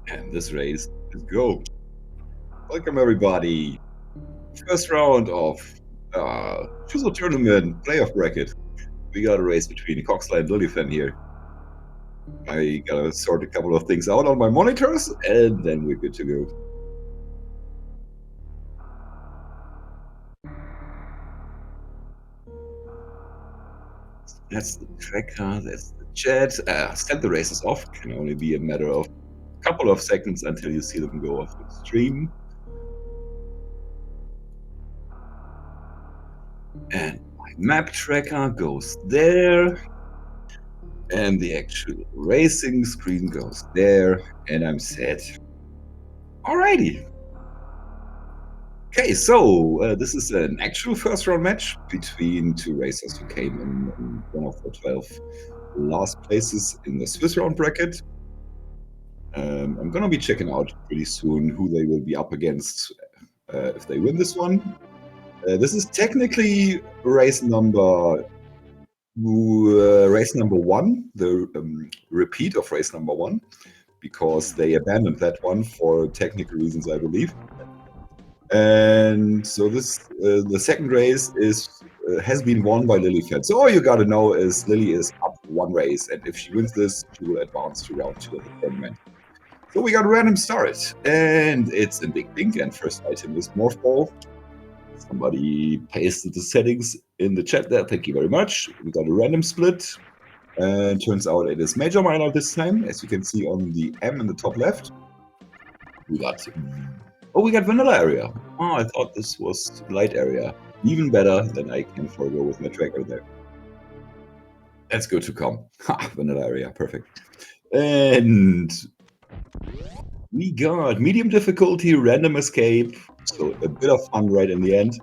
And this race is go. Welcome everybody. First round of Choozo Tournament playoff bracket. We got a race between Coxla and Lillifen here. I gotta sort a couple of things out on my monitors, and then we're good to go. That's the tracker, that's the chat. Send the races off. Can only be a matter of a couple of seconds until you see them go off the stream. And my map tracker goes there. And the actual racing screen goes there. And I'm set. Alrighty. Okay, so this is an actual first round match between two racers who came in one of the 12 last places in the Swiss round bracket. I'm gonna be checking out pretty soon who they will be up against if they win this one. This is technically race number 1, the repeat of race number 1, because they abandoned that one for technical reasons, I believe. And so this the second race has been won by Lillifen. So all you gotta know is Lily is up 1 race, and if she wins this, she will advance to round 2 of the tournament. So we got a random start, and it's in Big Pink, and first item is Morph Ball. Somebody pasted the settings in the chat there, thank you very much. We got a random split, and turns out it is Major Minor this time, as you can see on the M in the top left. We got Vanilla Area. Oh, I thought this was Light Area. Even better than I can forego with my tracker there. That's good to come. Ha, Vanilla Area, perfect. And we got medium difficulty, random escape, so a bit of fun right in the end.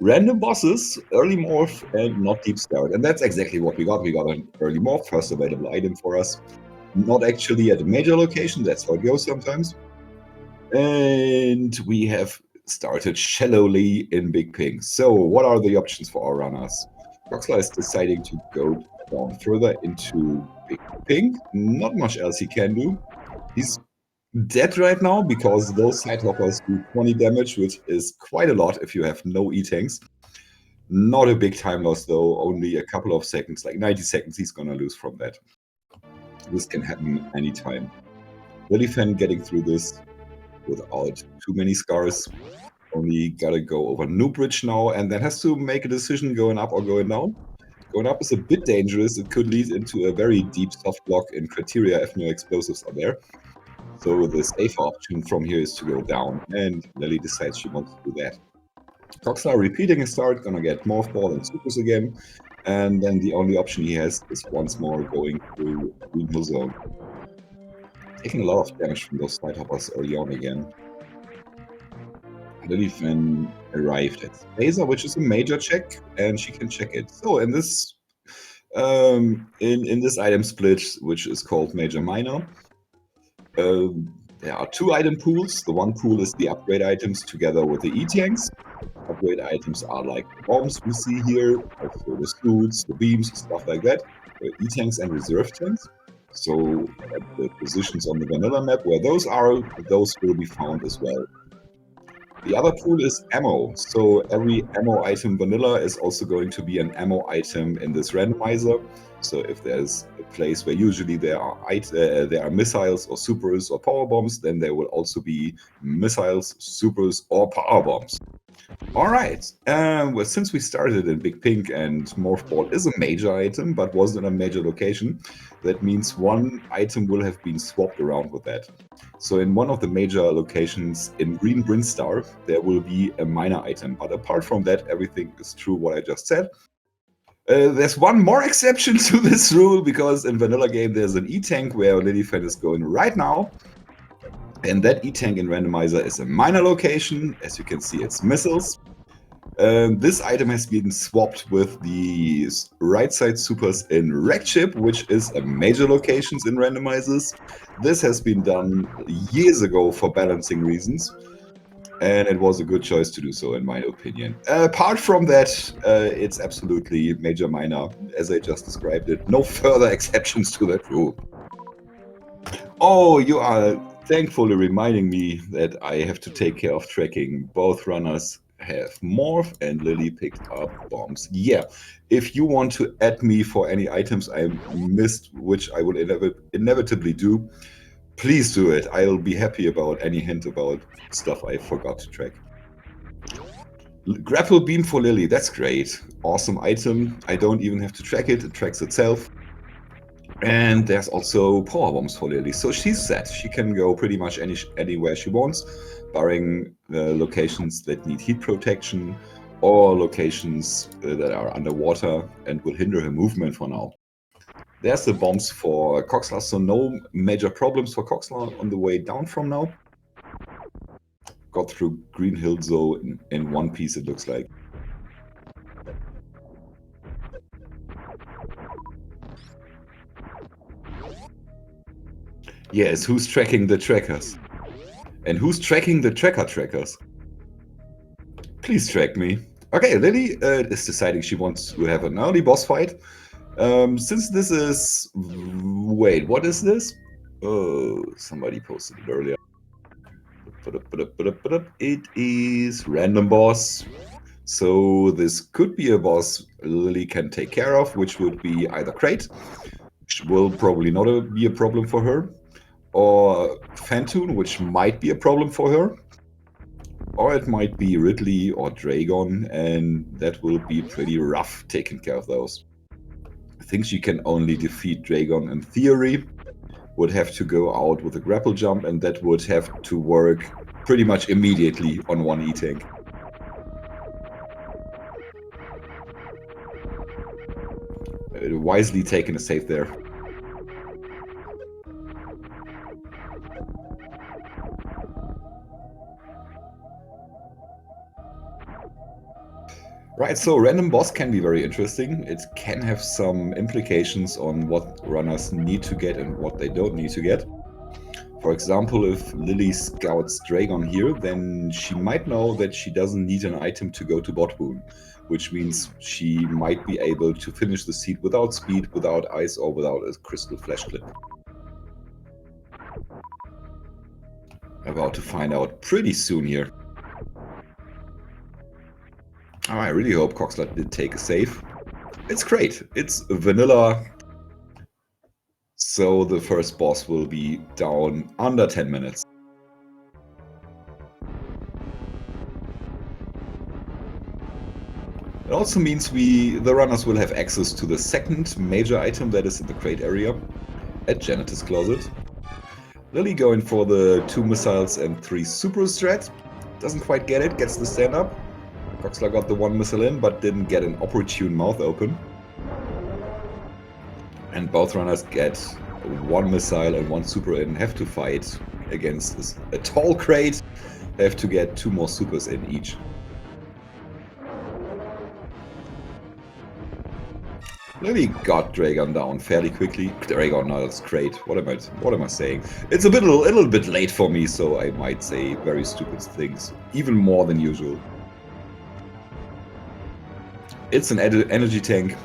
Random bosses, early morph, and not deep start. And that's exactly what we got. We got an early morph, first available item for us. Not actually at a major location, that's how it goes sometimes. And we have started shallowly in Big Pink. So what are the options for our runners? Coxla is deciding to go down further into Big Pink. Not much else he can do. He's dead right now because those side hoppers do 20 damage, which is quite a lot if you have no E-tanks. Not a big time loss though, only a couple of seconds, like 90 seconds he's gonna lose from that. This can happen anytime. Lillifen getting through this without too many scars. Only gotta go over New Bridge now, and then has to make a decision going up or going down. Going up is a bit dangerous. It could lead into a very deep soft block in criteria if no explosives are there. So the safe option from here is to go down, and Lily decides she wants to do that. Coxla repeating his start, gonna get Morph Ball and Supers again, and then the only option he has is once more going through Green Hill Zone. Taking a lot of damage from those side hoppers early on again. Lillifen arrived at Spacer, which is a major check, and she can check it. So in this in this item split, which is called Major Minor, there are 2 item pools. The one pool is the upgrade items together with the E-tanks. Upgrade items are like the bombs we see here, also the suits, the beams, stuff like that. E-tanks and reserve tanks. So at the positions on the vanilla map where those are, those will be found as well. The other pool is ammo. So every ammo item vanilla is also going to be an ammo item in this randomizer. So if there's a place where usually there are missiles or supers or power bombs, then there will also be missiles, supers, or power bombs. All right. Well, since we started in Big Pink and Morph Ball is a major item, but wasn't in a major location, that means one item will have been swapped around with that. So in one of the major locations in Green Brinstar, there will be a minor item. But apart from that, everything is true what I just said. There's one more exception to this rule, because in Vanilla Game there's an E-tank where Lillifen is going right now. And that E-tank in Randomizer is a minor location. As you can see, it's missiles. This item has been swapped with the right side supers in Wreck Chip, which is a major locations in randomizers. This has been done years ago for balancing reasons, and it was a good choice to do so, in my opinion. Apart from that, it's absolutely major minor, as I just described it. No further exceptions to that rule. Oh, you are thankfully reminding me that I have to take care of tracking. Both runners have morph and Lily picked up bombs. Yeah, if you want to add me for any items I missed, which I will inevitably do, please do it. I'll be happy about any hint about stuff I forgot to track. Grapple beam for Lily, that's great. Awesome item. I don't even have to track it, it tracks itself. And there's also power bombs for Lily. So she's set. She can go pretty much anywhere she wants, barring locations that need heat protection or locations that are underwater and will hinder her movement for now. There's the bombs for Coxla, so no major problems for Coxla on the way down from now. Got through Green Hill Zone in one piece, it looks like. Yes, who's tracking the trackers? And who's tracking the trackers? Please track me. Okay, Lily is deciding she wants to have an early boss fight. Since this is... Wait, what is this? Oh, somebody posted it earlier. It is random boss. So this could be a boss Lily can take care of, which would be either Crate, which will probably not be a problem for her, or Phantoon, which might be a problem for her, or it might be Ridley or Dragon, and that will be pretty rough taking care of those. I think she can only defeat Dragon in theory, would have to go out with a grapple jump, and that would have to work pretty much immediately on one E-Tank. Wisely taken a save there. Right, so random boss can be very interesting. It can have some implications on what runners need to get and what they don't need to get. For example, if Lily scouts Dragon here, then she might know that she doesn't need an item to go to bot boon, which means she might be able to finish the seed without speed, without ice, or without a crystal flash clip. About to find out pretty soon here. Oh, I really hope Coxla did take a save. It's great. It's vanilla. So the first boss will be down under 10 minutes. It also means the runners will have access to the second major item that is in the crate area at Janitor's Closet. Lily going for the 2 missiles and 3 super strat. Doesn't quite get it, gets the stand up. Coxla got the 1 missile in, but didn't get an opportune mouth open. And both runners get 1 missile and 1 super in, have to fight against a tall crate, have to get 2 more supers in each. Lily got Dragon down fairly quickly. Dragon, no, that's great. What am I saying? It's a little bit late for me, so I might say very stupid things, even more than usual. It's an energy tank,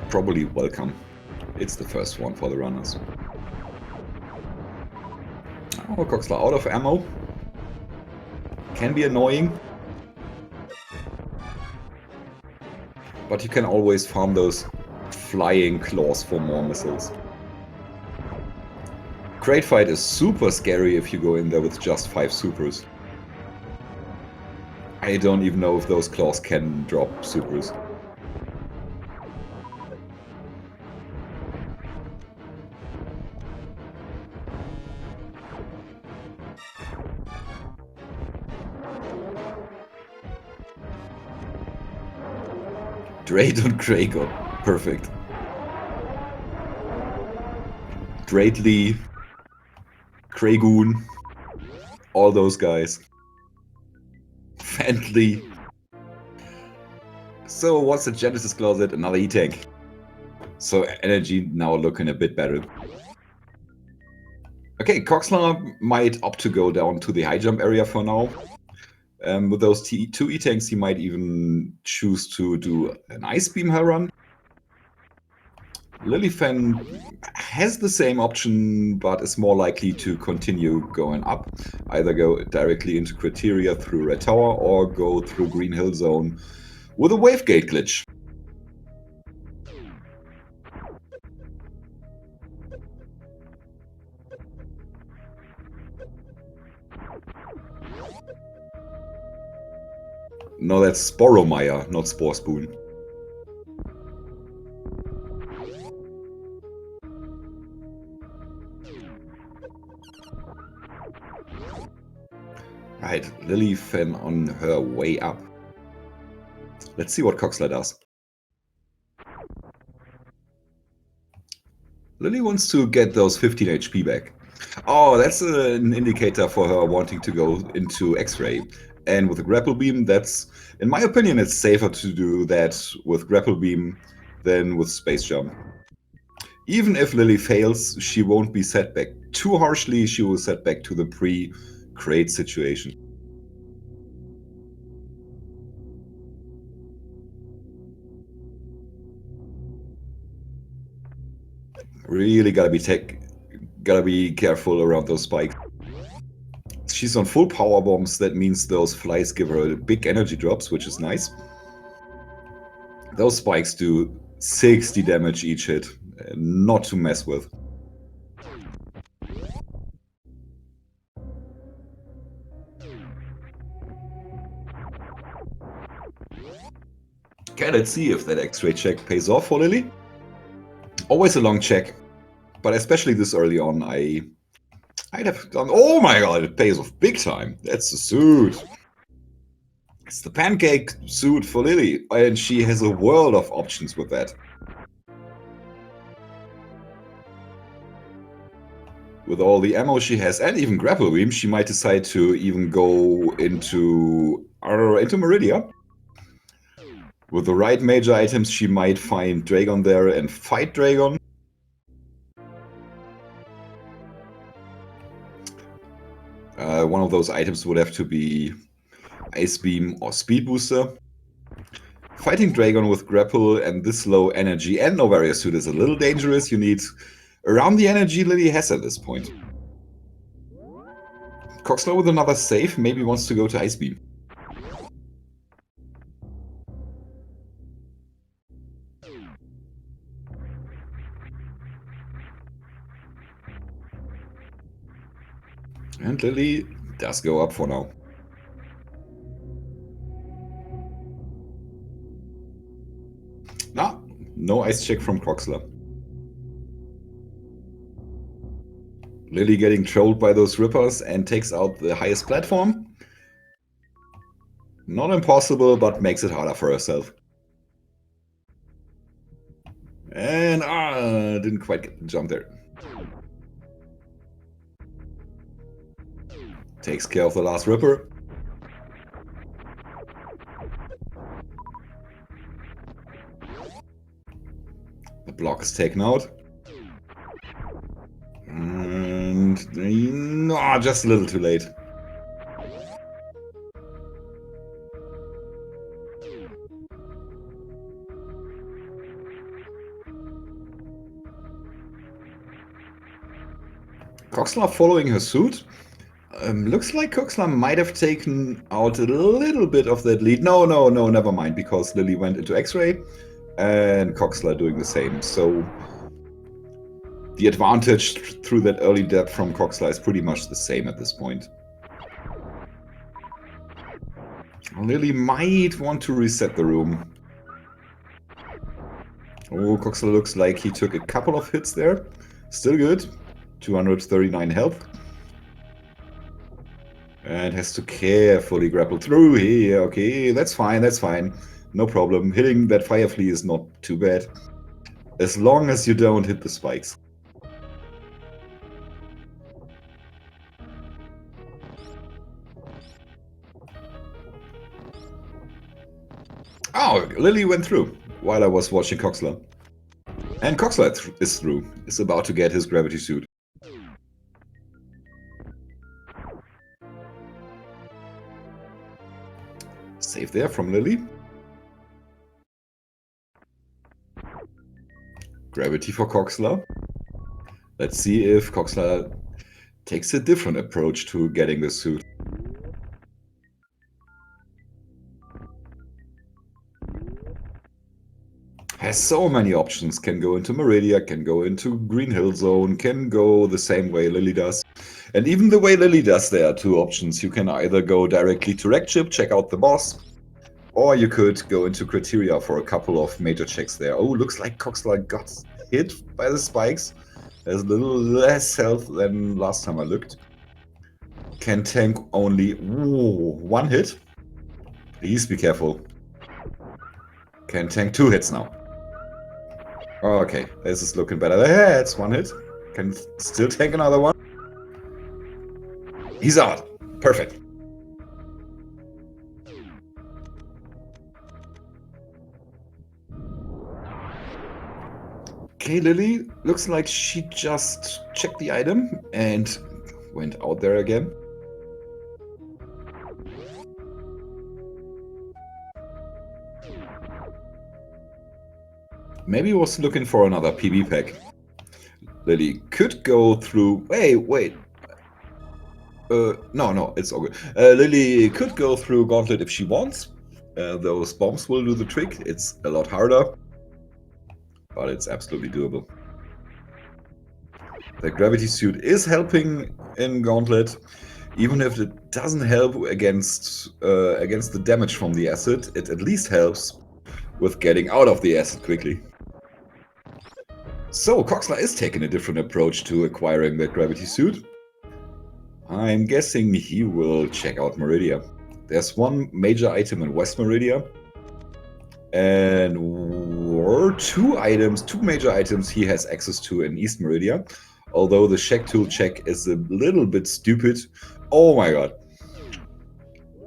probably welcome. It's the first one for the runners. Oh, Coxla out of ammo. Can be annoying. But you can always farm those flying claws for more missiles. Crate fight is super scary if you go in there with just 5 supers. I don't even know if those claws can drop supers. Drade und Kragon. Perfect. Dradley, Kragoon, all those guys. Fentley. So what's the Genesis Closet? Another E-Tank. So energy now looking a bit better. Okay, Coxla might opt to go down to the high jump area for now. With those 2 E-Tanks, he might even choose to do an Ice Beam her run. Lillifen has the same option, but is more likely to continue going up. Either go directly into Criteria through Red Tower, or go through Green Hill Zone with a Wave Gate glitch. No, that's Sporomire, not Spore Spoon. Right, Lillifen on her way up. Let's see what Coxla does. Lily wants to get those 15 HP back. Oh, that's an indicator for her wanting to go into X-Ray. And with the Grapple Beam, that's, in my opinion, it's safer to do that with Grapple Beam than with Space Jump. Even if Lily fails, she won't be set back too harshly, she will set back to the pre-crate situation. Really gotta be careful around those spikes. She's on full power bombs, that means those flies give her big energy drops, which is nice. Those spikes do 60 damage each hit, not to mess with. Okay, let's see if that X-ray check pays off for Lily. Always a long check, but especially this early on, I'd have done... Oh my god, it pays off big time. That's the suit. It's the pancake suit for Lily, and she has a world of options with that. With all the ammo she has, and even grapple beam, she might decide to even go into Meridia. With the right major items, she might find Dragon there and fight Dragon. One of those items would have to be Ice Beam or Speed Booster. Fighting Dragon with grapple and this low energy and no barrier suit is a little dangerous. You need around the energy Lily has at this point. Coxla with another save, maybe wants to go to Ice Beam. And Lily does go up for now. No ice check from Coxla. Lily getting trolled by those rippers and takes out the highest platform. Not impossible, but makes it harder for herself. And didn't quite get the jump there. Takes care of the last ripper. The block is taken out. And no, just a little too late. Coxla following her suit. Looks like Coxla might have taken out a little bit of that lead. No, never mind, because Lily went into X-Ray and Coxla doing the same. So the advantage through that early death from Coxla is pretty much the same at this point. Lily might want to reset the room. Oh, Coxla looks like he took a couple of hits there. Still good. 239 health. And has to carefully grapple through here. Okay, that's fine, that's fine. No problem. Hitting that fire flea is not too bad. As long as you don't hit the spikes. Oh, Lily went through while I was watching Coxla. And Coxla is through. Is about to get his gravity suit. Save there from Lily. Gravity for Coxla. Let's see if Coxla takes a different approach to getting the suit. Has so many options, can go into Meridia, can go into Green Hill Zone, can go the same way Lily does. And even the way Lily does, there are two options. You can either go directly to Wreck Chip, check out the boss, or you could go into Criteria for a couple of major checks there. Oh, looks like Coxla got hit by the spikes. Has a little less health than last time I looked. Can tank only one hit. Please be careful. Can tank 2 hits now. Okay, this is looking better. Yeah, it's 1 hit. Can still tank another one. He's out. Perfect. Okay, Lily, looks like she just checked the item and went out there again. Maybe was looking for another PB pack. Lily could go through... Wait. No, it's all good. Lily could go through Gauntlet if she wants. Those bombs will do the trick. It's a lot harder, but it's absolutely doable. The gravity suit is helping in Gauntlet, even if it doesn't help against the damage from the acid. It at least helps with getting out of the acid quickly. So Coxla is taking a different approach to acquiring that gravity suit. I'm guessing he will check out Meridia. There's one major item in West Meridia, and two major items he has access to in East Meridia. Although the Shack Tool check is a little bit stupid. Oh my god.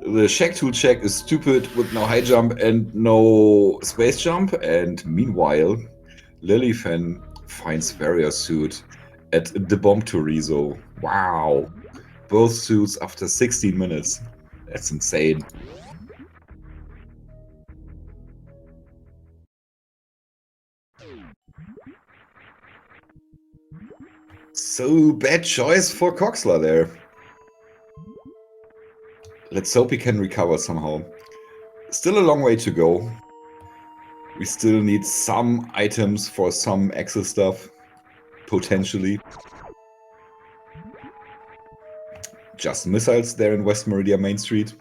The Shack Tool check is stupid with no high jump and no space jump, and meanwhile, Lillifen finds Warrior suit at the Bomb Chorizo. Wow. Both suits after 16 minutes. That's insane. So bad choice for Coxla there. Let's hope he can recover somehow. Still a long way to go. We still need some items for some Axel stuff. Potentially. Just missiles there in West Meridia Main Street.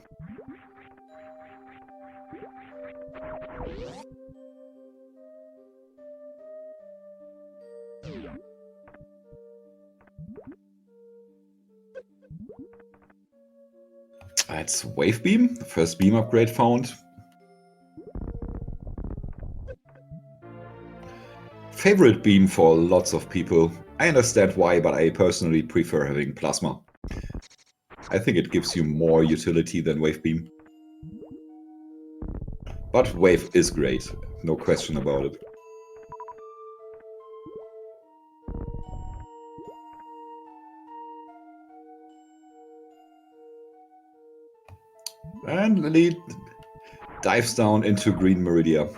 It's Wave Beam, the first beam upgrade found. Favorite beam for lots of people. I understand why, but I personally prefer having Plasma. I think it gives you more utility than Wave Beam. But Wave is great, no question about it. And Lily dives down into Green Meridia.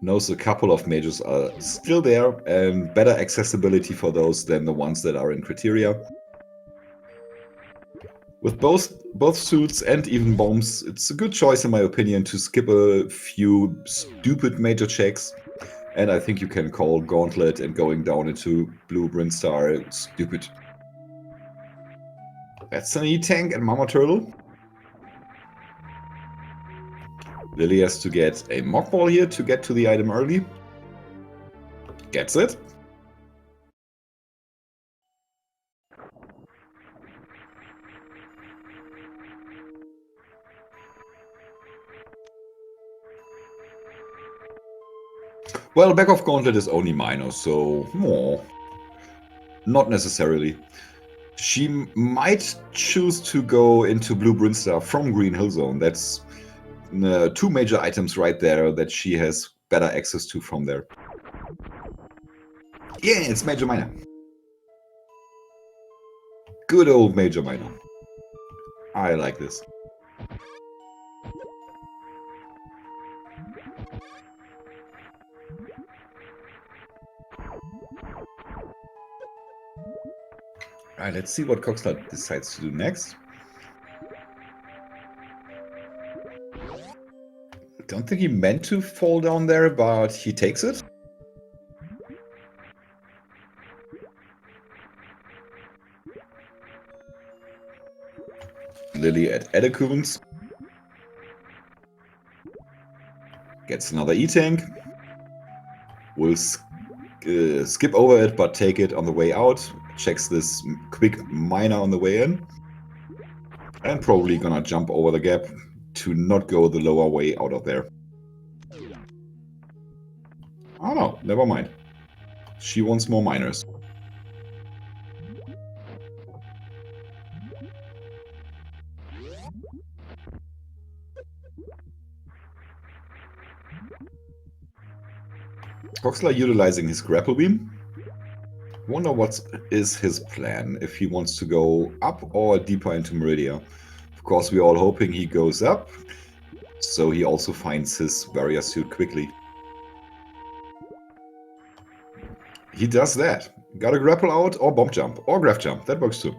Knows a couple of majors are still there, and better accessibility for those than the ones that are in Criteria. With both suits and even bombs, it's a good choice in my opinion to skip a few stupid major checks. And I think you can call Gauntlet and going down into Blue Brinstar stupid. That's an E-Tank and Mama Turtle. Lily has to get a Mock Ball here to get to the item early. Gets it. Well, back of Gauntlet is only minor, so not necessarily. She might choose to go into Blue Brinstar from Green Hill Zone. That's two major items right there that she has better access to from there. Yeah, it's Major Minor. Good old Major Minor. I like this. Alright, let's see what Coxla decides to do next. Don't think he meant to fall down there, but he takes it. Lily at Edekums. Gets another E-Tank. Will skip over it, but take it on the way out. Checks this quick miner on the way in. And probably gonna jump over the gap to not go the lower way out of there. Oh no, never mind. She wants more miners. Coxla utilizing his grapple beam. Wonder what is his plan, if he wants to go up or deeper into Meridia. Of course, we're all hoping he goes up, so he also finds his barrier suit quickly. He does that. Gotta grapple out or bomb jump or graph jump. That works too.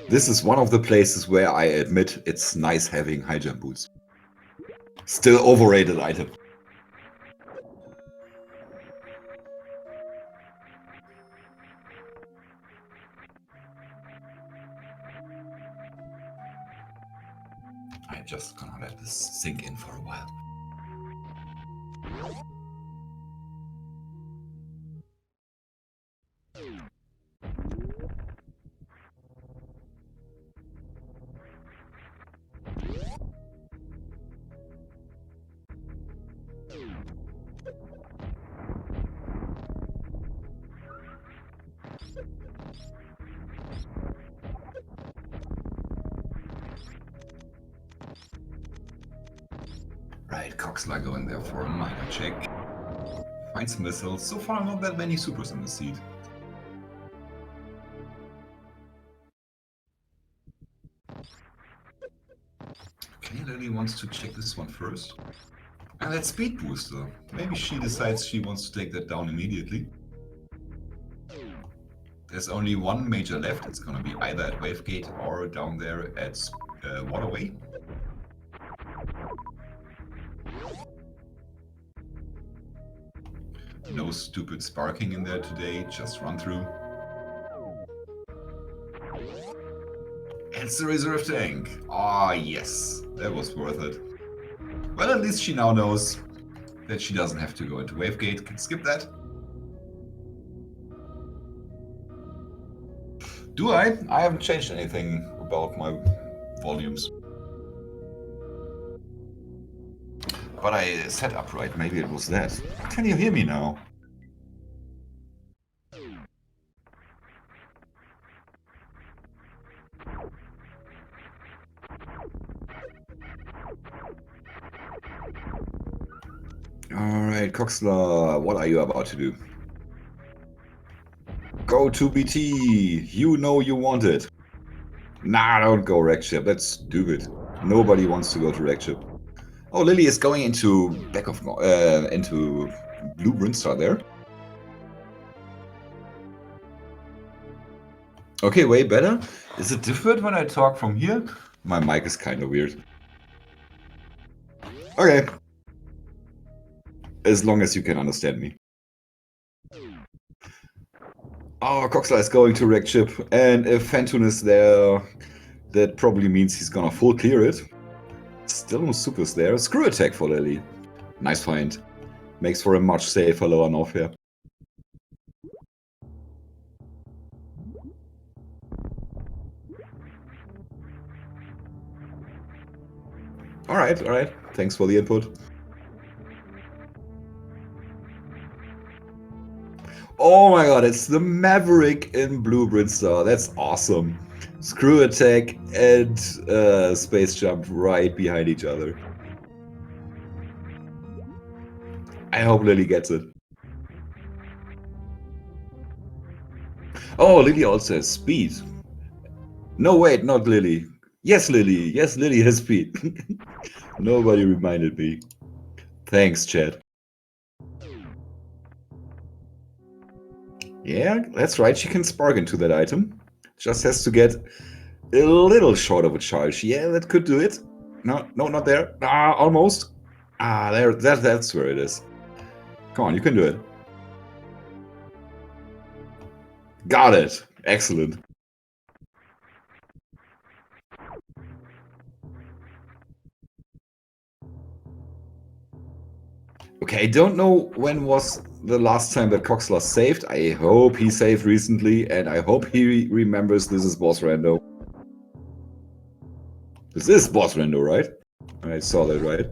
This is one of the places where I admit it's nice having high jump boots. Still overrated item. I'm just gonna let this sink in for a while. Right, Coxla going there for a minor check. Finds missiles. So far, not that many supers in the seat. Okay, Lily wants to check this one first. And that speed booster. Maybe she decides she wants to take that down immediately. There's only one major left. It's gonna be either at Wavegate or down there at Waterway. No stupid sparking in there today, just run through. It's the reserve tank. Ah, yes, that was worth it. Well, at least she now knows that she doesn't have to go into Wavegate, can skip that. Do I? I haven't changed anything about my volumes. But I set up right, maybe it was that. Can you hear me now? Alright, Coxla, what are you about to do? Go to BT! You know you want it! Nah, don't go wreck ship, that's stupid. Nobody wants to go to wreck ship. Oh, Lily is going into into Blue Brinstar there. Okay, way better. Is it different when I talk from here? My mic is kind of weird. Okay. As long as you can understand me. Oh, Coxla is going to wreck ship, and if Fantun is there, that probably means he's gonna full clear it. Still no supers there. Screw attack for Lily. Nice find. Makes for a much safer lower north here. Alright. Thanks for the input. Oh my god, it's the Maverick in Blue Brinstar. That's awesome. Screw attack and space jump right behind each other. I hope Lily gets it. Oh, Lily also has speed. No, wait, not Lily. Yes, Lily. Yes, Lily has speed. Nobody reminded me. Thanks, chat. Yeah, that's right. She can spark into that item. Just has to get a little short of a charge. Yeah, that could do it. No, no, not there. Ah, almost. Ah, there. That's where it is. Come on, you can do it. Got it. Excellent. Okay, I don't know when was the last time that Coxla saved. I hope he saved recently, and I hope he remembers this is boss rando. This is boss rando, right? I saw that, right?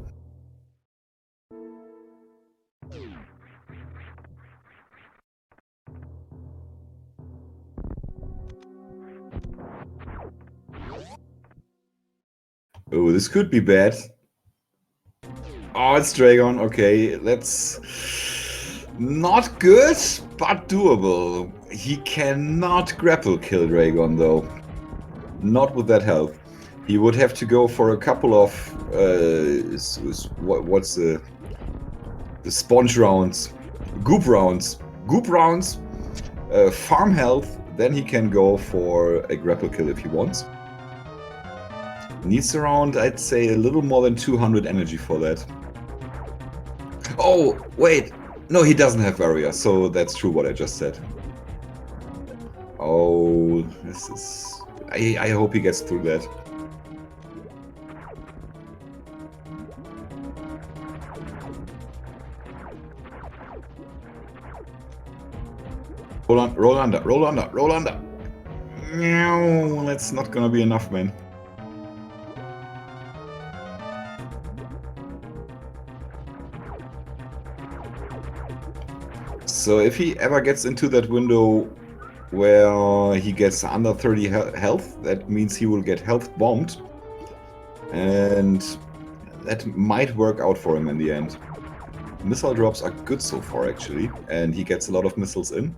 Oh, this could be bad. Oh, it's Dragon. Okay, that's not good, but doable. He cannot grapple kill Dragon, though. Not with that health. He would have to go for a couple of what's the sponge rounds, goop rounds, farm health. Then he can go for a grapple kill if he wants. Needs around, I'd say, a little more than 200 energy for that. Oh, wait. No, he doesn't have barrier, so that's true what I just said. Oh, this is... I hope he gets through that. Roll under. No, that's not gonna be enough, man. So if he ever gets into that window where he gets under 30 health, that means he will get health bombed. And that might work out for him in the end. Missile drops are good so far, actually, and he gets a lot of missiles in.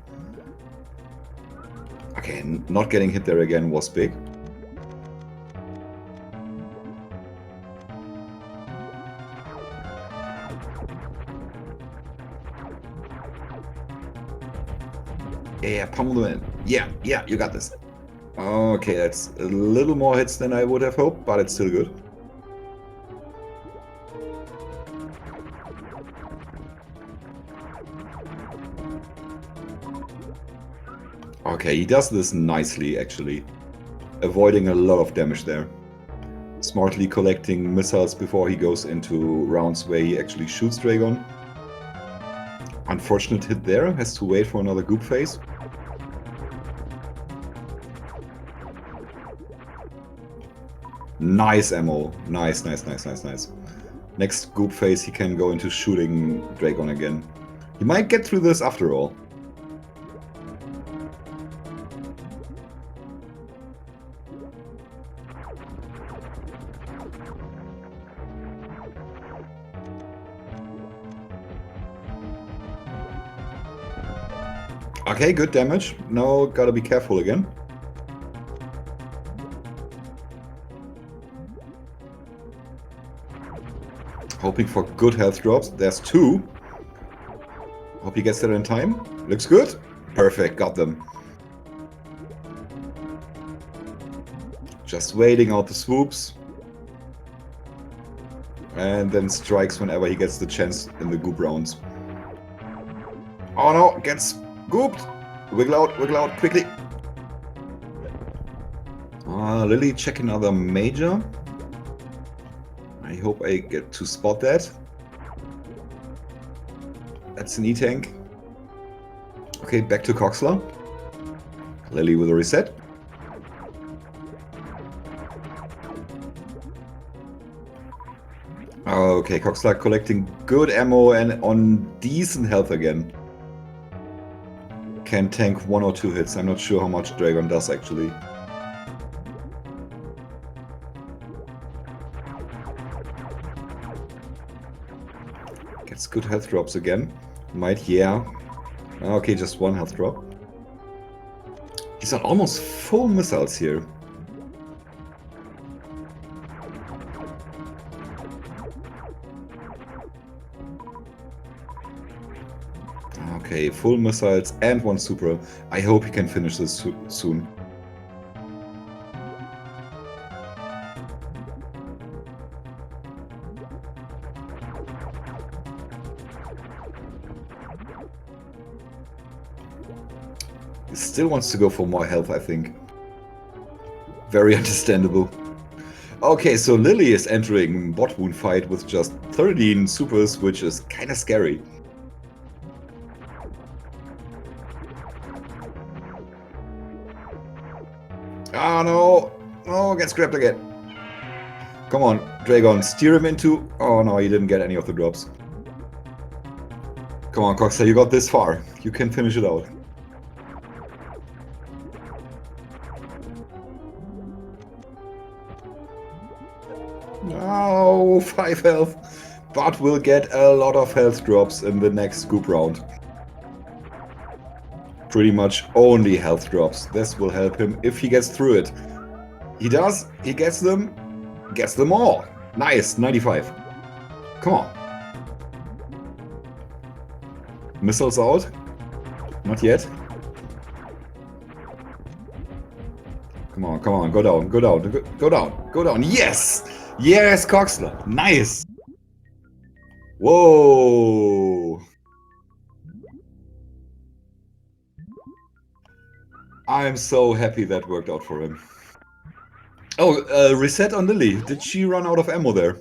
Okay, not getting hit there again was big. Yeah, pummel them in. Yeah, you got this. Okay, that's a little more hits than I would have hoped, but it's still good. Okay, he does this nicely, actually. Avoiding a lot of damage there. Smartly collecting missiles before he goes into rounds where he actually shoots Dragon. Unfortunate hit there, has to wait for another goop phase. Nice ammo. Nice. Next goop phase he can go into shooting Dragon again. He might get through this after all. Okay, good damage. Now gotta be careful again. Hoping for good health drops. There's two. Hope he gets there in time. Looks good. Perfect, got them. Just waiting out the swoops. And then strikes whenever he gets the chance in the goop rounds. Oh no, gets gooped. Wiggle out, quickly. Lily, check another major. I hope I get to spot that. That's an E-tank. Okay, back to Coxla. Lily with a reset. Okay, Coxla collecting good ammo and on decent health again. Can tank 1 or 2 hits. I'm not sure how much Dragon does actually. Gets good health drops again. Might, yeah. Okay, just 1 health drop. He's on almost full missiles here. Okay, full missiles and one super. I hope he can finish this soon. He still wants to go for more health, I think. Very understandable. Okay, so Lily is entering bot wound fight with just 13 supers, which is kind of scary. Ah, no! Oh, gets grabbed again. Come on, Dragon, steer him into... Oh no, he didn't get any of the drops. Come on, Coxla, you got this far. You can finish it out. Oh, 5 health. But we'll get a lot of health drops in the next scoop round. Pretty much only health drops. This will help him if he gets through it. He does. He gets them. Gets them all. Nice. 95. Come on. Missiles out. Not yet. Come on, come on. Go down. Go down. Go down. Go down. Yes! Yes, Coxla. Nice. Whoa. I'm so happy that worked out for him. Oh, reset on Lily. Did she run out of ammo there?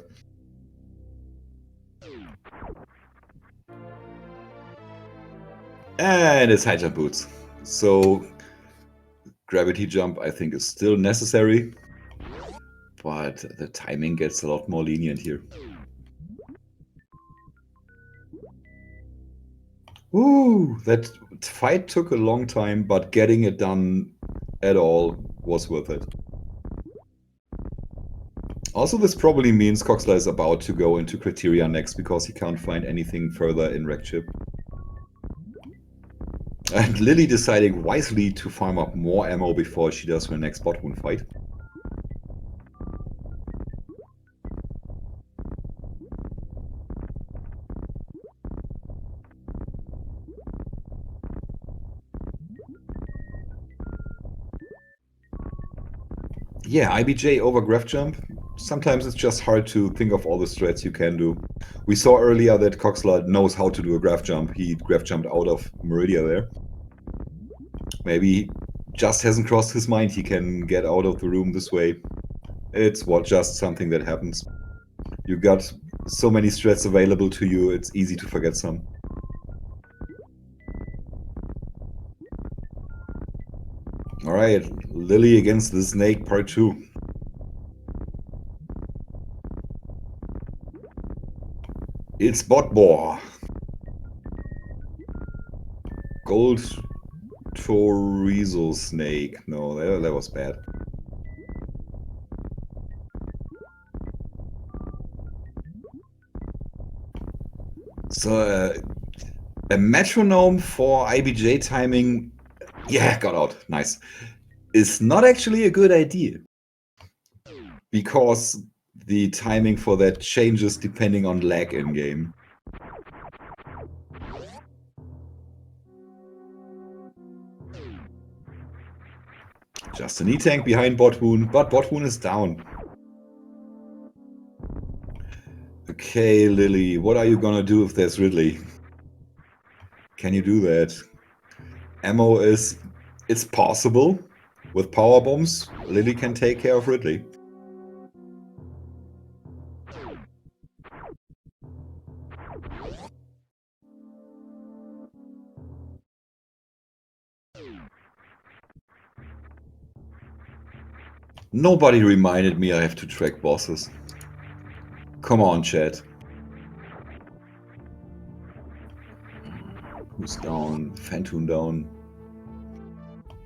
And it's high jump boots. So gravity jump, I think, is still necessary. But the timing gets a lot more lenient here. Ooh, that fight took a long time, but getting it done at all was worth it. Also, this probably means Coxla is about to go into Criteria next because he can't find anything further in Wreckchip. And Lily deciding wisely to farm up more ammo before she does her next bot wound fight. Yeah, IBJ over graph jump. Sometimes it's just hard to think of all the strats you can do. We saw earlier that Coxla knows how to do a graph jump. He graph jumped out of Meridia there. Maybe just hasn't crossed his mind he can get out of the room this way. It's just something that happens. You got so many strats available to you, it's easy to forget some. Alright, Lily against the Snake Part 2. It's Botbor. Gold Chorizo Snake. No, that was bad. So, a metronome for IBJ timing, yeah, got out, nice, is not actually a good idea. Because the timing for that changes depending on lag in-game. Just an E-Tank behind bot wound, but bot wound is down. Okay, Lily, what are you gonna do if there's Ridley? Can you do that? Ammo is... it's possible. With power bombs, Lily can take care of Ridley. Nobody reminded me I have to track bosses. Come on, chat. Who's down? Phantom down.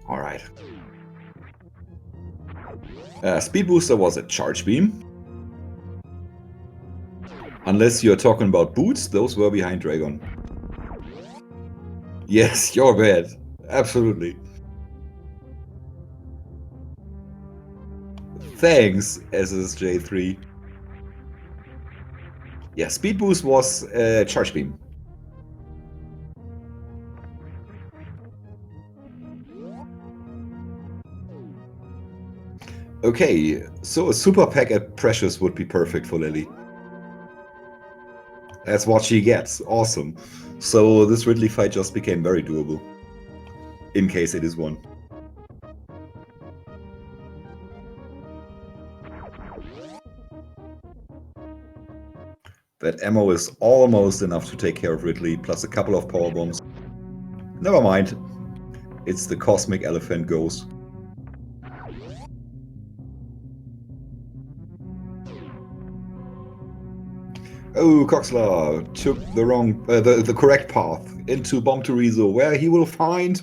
Alright. Speed booster was a charge beam. Unless you're talking about boots, those were behind Dragon. Yes, you're bad. Absolutely. Thanks, SSJ3. Yeah, speed boost was charge beam. Okay, so a super pack at Precious would be perfect for Lily. That's what she gets. Awesome. So this Ridley fight just became very doable. In case it is one. That ammo is almost enough to take care of Ridley, plus a couple of power bombs. Never mind. It's the Cosmic Elephant Ghost. Oh, Coxla took the correct path into Bomb Torizo, where he will find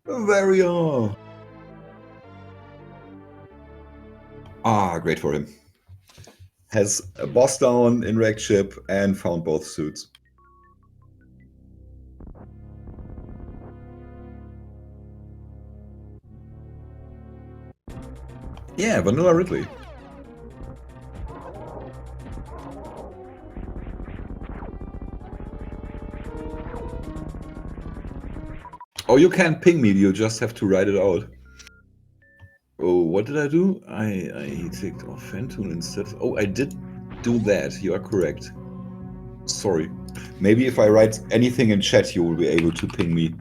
a Varia. Ah, great for him. Has a boss down in Wreck Chip and found both suits. Yeah, Vanilla Ridley. Oh, you can't ping me, you just have to write it out. Oh, what did I do? I clicked off Phantom instead. Oh, I did do that. You are correct. Sorry. Maybe if I write anything in chat, you will be able to ping me.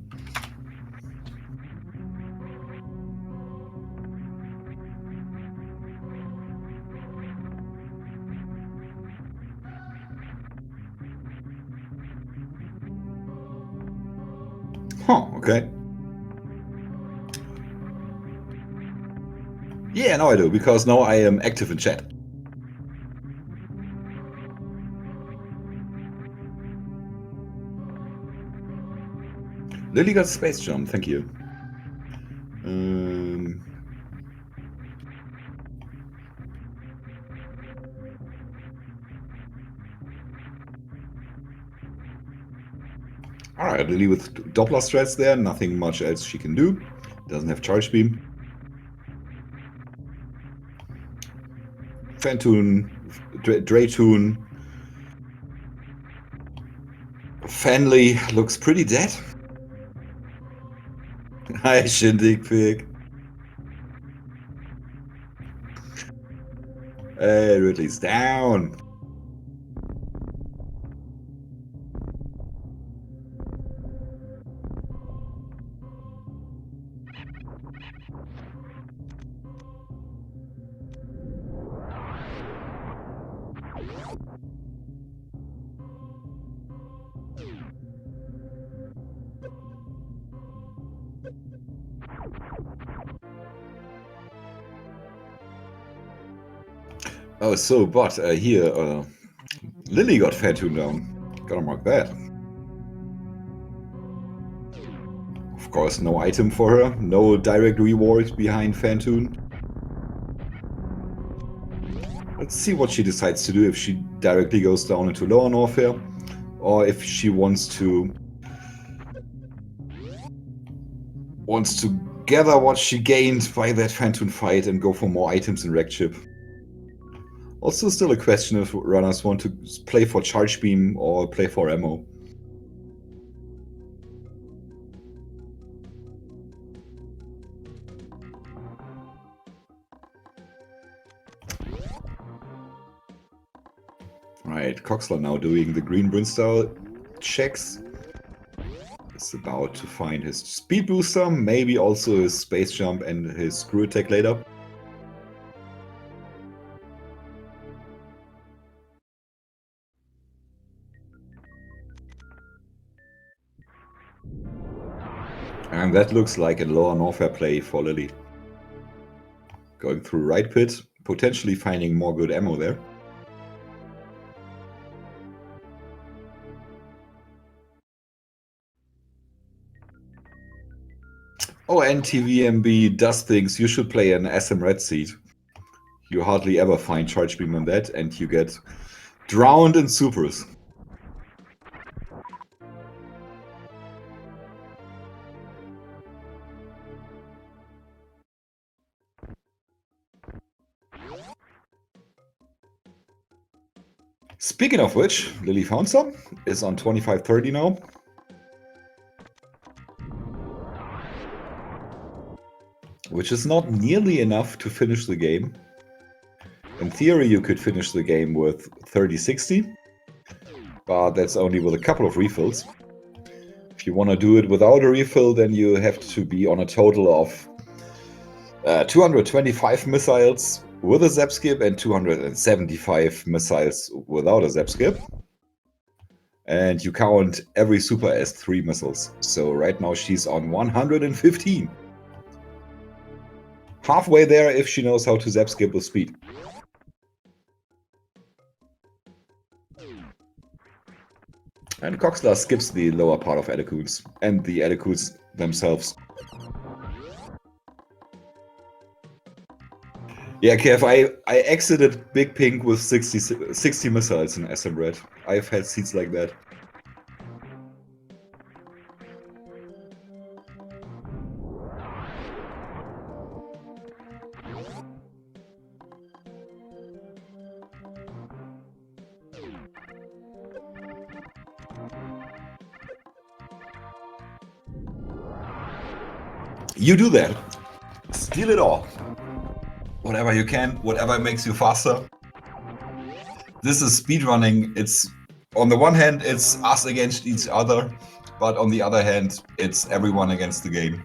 Huh, okay. Yeah, now I do, because now I am active in chat. Lily got space jump, thank you. Alright, Lily with Doppler strats there, nothing much else she can do. Doesn't have charge beam. Fantoon, Draytoon. Fanley looks pretty dead. Hi, Shindig Pig. Hey, Ridley's down. Oh, so, but here, Lily got Fantoon down. Gotta mark that. Of course, no item for her. No direct reward behind Fantoon. Let's see what she decides to do, if she directly goes down into lower Norfair, or if she wants to gather what she gained by that Fantoon fight and go for more items in Wreck Chip. Also still a question if runners want to play for charge beam or play for ammo. Right, Coxla now doing the green Brimstyle checks. Is about to find his speed booster, maybe also his space jump and his screw attack later. And that looks like a lower Norfair play for Lily. Going through right pit, potentially finding more good ammo there. Oh, and TVMB does things. You should play an SM Red Seed. You hardly ever find charge beam on that, and you get drowned in supers. Speaking of which, Lily found some. Is on 2530 now. Which is not nearly enough to finish the game. In theory, you could finish the game with 3060, but that's only with a couple of refills. If you want to do it without a refill, then you have to be on a total of 225 missiles with a zap skip and 275 missiles without a zap skip. And you count every super as 3 missiles. So right now she's on 115. Halfway there if she knows how to zap skip with speed. And Coxla skips the lower part of Edicoots and the Edicoots themselves. Yeah, Kev, I exited Big Pink with 60 missiles in SM Red. I've had seats like that. You do that. Steal it all. Whatever you can, whatever makes you faster. This is speedrunning. It's, on the one hand, it's us against each other, but on the other hand, it's everyone against the game.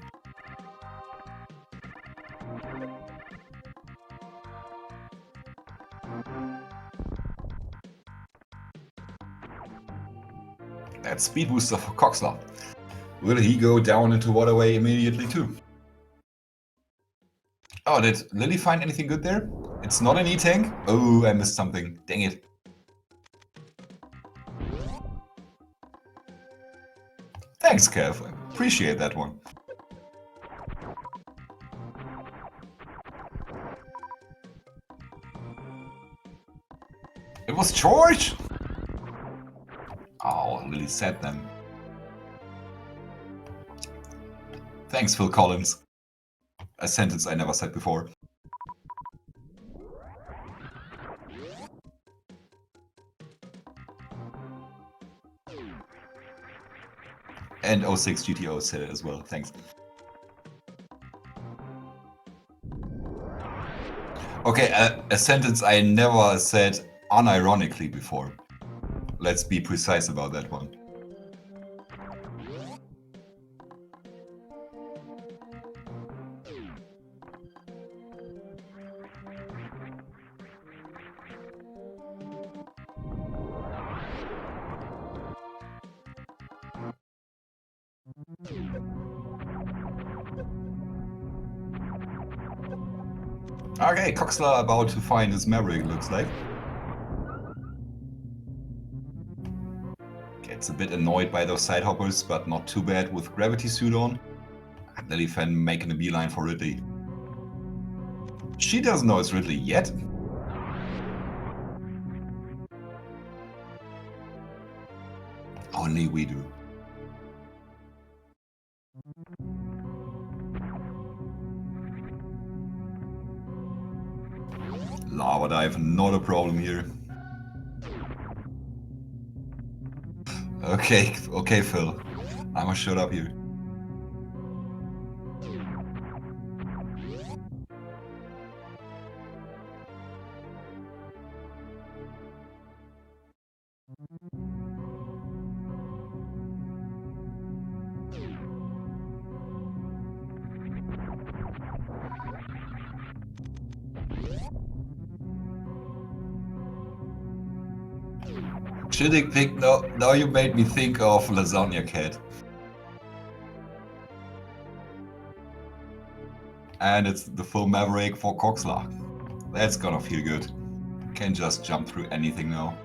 That's speed booster for Coxla. Will he go down into waterway immediately too? Oh, did Lily find anything good there? It's not an E-tank? Oh, I missed something. Dang it. Thanks, Kev. I appreciate that one. It was George? Oh, Lily said them. Thanks, Phil Collins. A sentence I never said before. And 06 GTO said it as well, thanks. Okay, a sentence I never said unironically before. Let's be precise about that one. Okay, Coxla about to find his Maverick, looks like. Gets a bit annoyed by those side hoppers, but not too bad with gravity suit on. And Lillifen making a beeline for Ridley. She doesn't know it's Ridley yet. Only we do. Lava dive, not a problem here. Okay, Phil. I'ma shut up here. Chittick Pig, now you made me think of Lasagna Cat. And it's the full Maverick for Coxla. That's gonna feel good. Can just jump through anything now.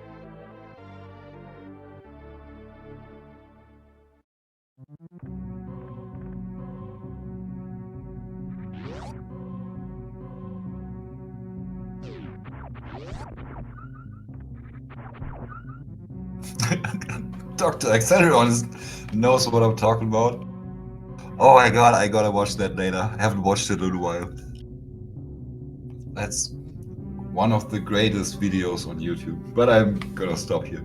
Dr. Acceleron knows what I'm talking about. Oh my god, I gotta watch that later. I haven't watched it in a while. That's One of the greatest videos on YouTube, but I'm gonna stop here.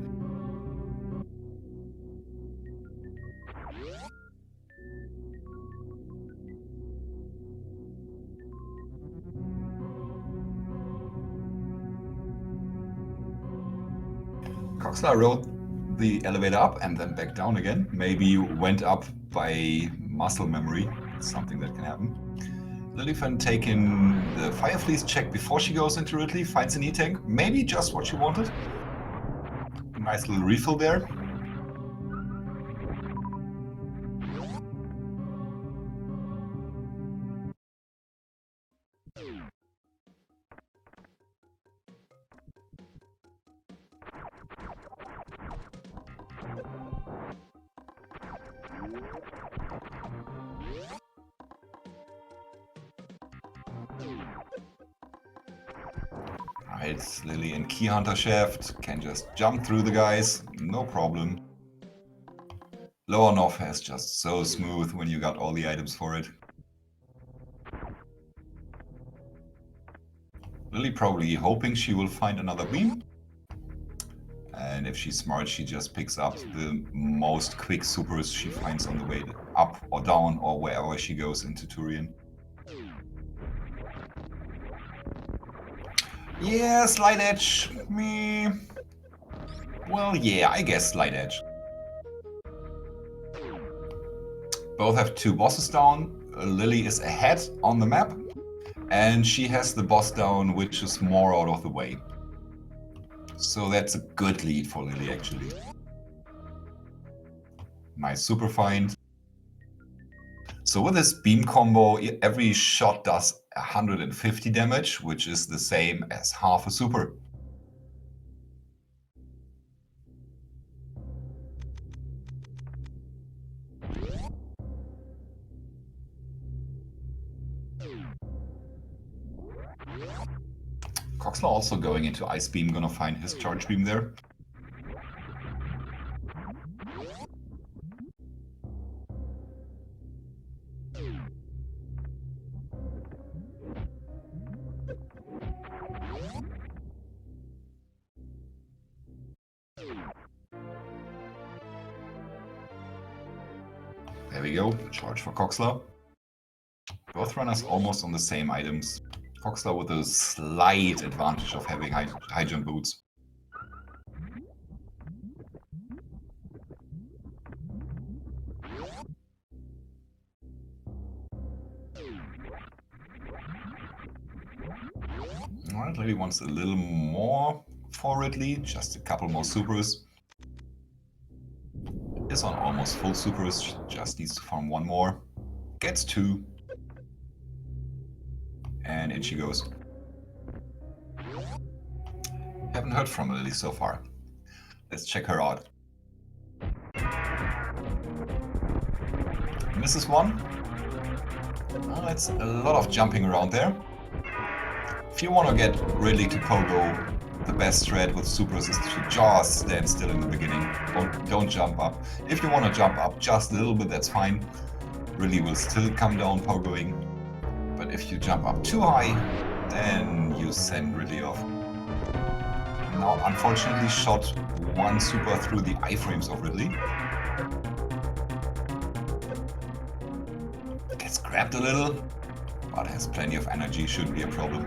Coxla rode the elevator up and then back down again. Maybe went up by muscle memory. It's something that can happen. Lillifen taking the Fire Fleece check before she goes into Ridley, finds an E-Tank. Maybe just what she wanted. A nice little refill there. Right, Lily in Key Hunter Shaft can just jump through the guys, no problem. Lower North has just so smooth when you got all the items for it. Lily probably hoping she will find another beam. And if she's smart, she just picks up the most quick supers she finds on the way up or down or wherever she goes into Turian. Yeah, Slight Edge. Me. Well, yeah, I guess Slight Edge. Both have 2 bosses down. Lily is ahead on the map. And she has the boss down, which is more out of the way. So that's a good lead for Lily, actually. Nice super find. So with this beam combo, every shot does 150 damage, which is the same as half a super. Coxla also going into Ice Beam, gonna find his charge beam there. There we go, charge for Coxla. Both runners almost on the same items. Coxla with a slight advantage of having high jump boots. Alright, Lily wants a little more for Ridley, just a couple more supers. Is on almost full supers, just needs to farm 1 more. Gets 2. And in she goes. Haven't heard from Lily so far. Let's check her out. Misses 1. Well, it's a lot of jumping around there. If you want to get Ridley to pogo, the best strat with supers is to just stand still in the beginning. Don't jump up. If you want to jump up just a little bit, that's fine. Ridley will still come down pogoing. But if you jump up too high, then you send Ridley off. Now, unfortunately, shot 1 super through the iframes of Ridley. Gets grabbed a little, but has plenty of energy, shouldn't be a problem.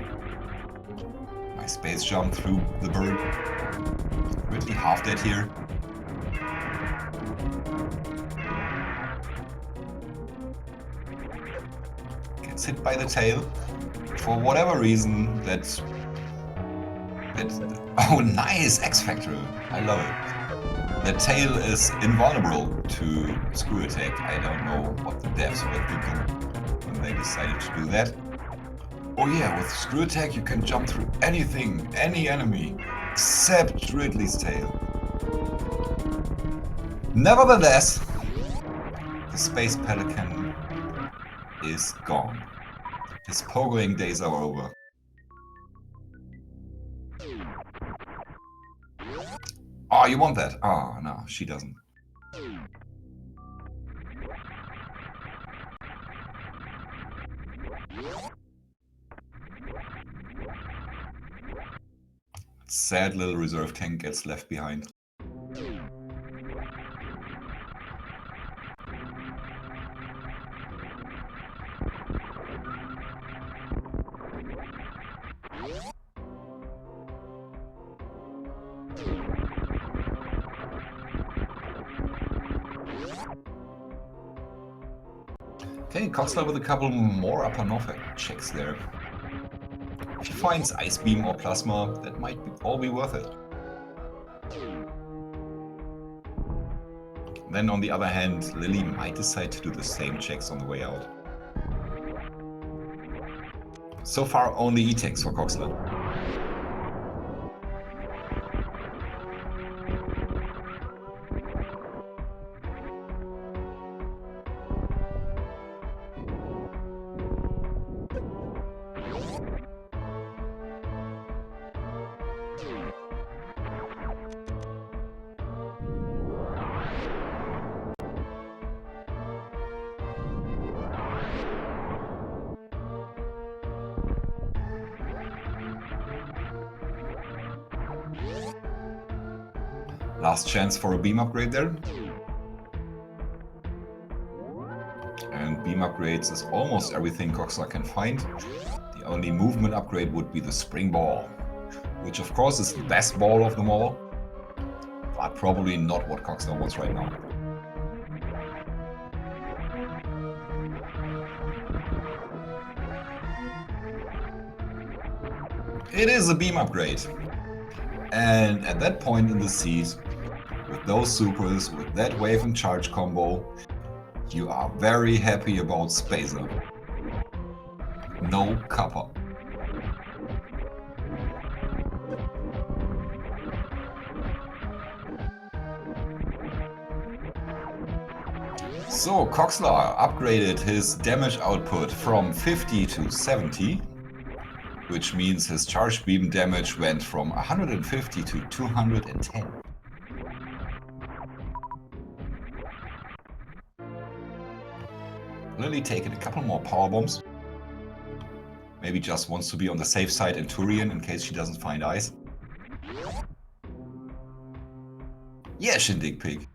Nice space jump through the bird. Ridley half dead here. Gets hit by the tail. For whatever reason, that's... Oh, nice! X-Factor! I love it. The tail is invulnerable to screw attack. I don't know what the devs were thinking when they decided to do that. Oh yeah, with screw attack you can jump through anything, any enemy, except Ridley's tail. Nevertheless, the Space Pelican is gone. His pogoing days are over. Oh, you want that? Oh, no, she doesn't. sad little reserve tank gets left behind. Okay, Coxla with a couple more upper north checks there. If he finds Ice Beam or Plasma, that might all be worth it. Then on the other hand, Lily might decide to do the same checks on the way out. So far only E-tanks for Coxla. Last chance for a beam upgrade there. And beam upgrades is almost everything Coxla can find. The only movement upgrade would be the spring ball, which of course is the best ball of them all, but probably not what Coxla wants right now. It is a beam upgrade. And at that point in the seed, with those supers, with that wave and charge combo, you are very happy about Spacer. No copper. So Coxla upgraded his damage output from 50 to 70, which means his charge beam damage went from 150 to 210. Lily taking a couple more power bombs. Maybe just wants to be on the safe side in Turian in case she doesn't find ice. Yeah, Shindig Pig.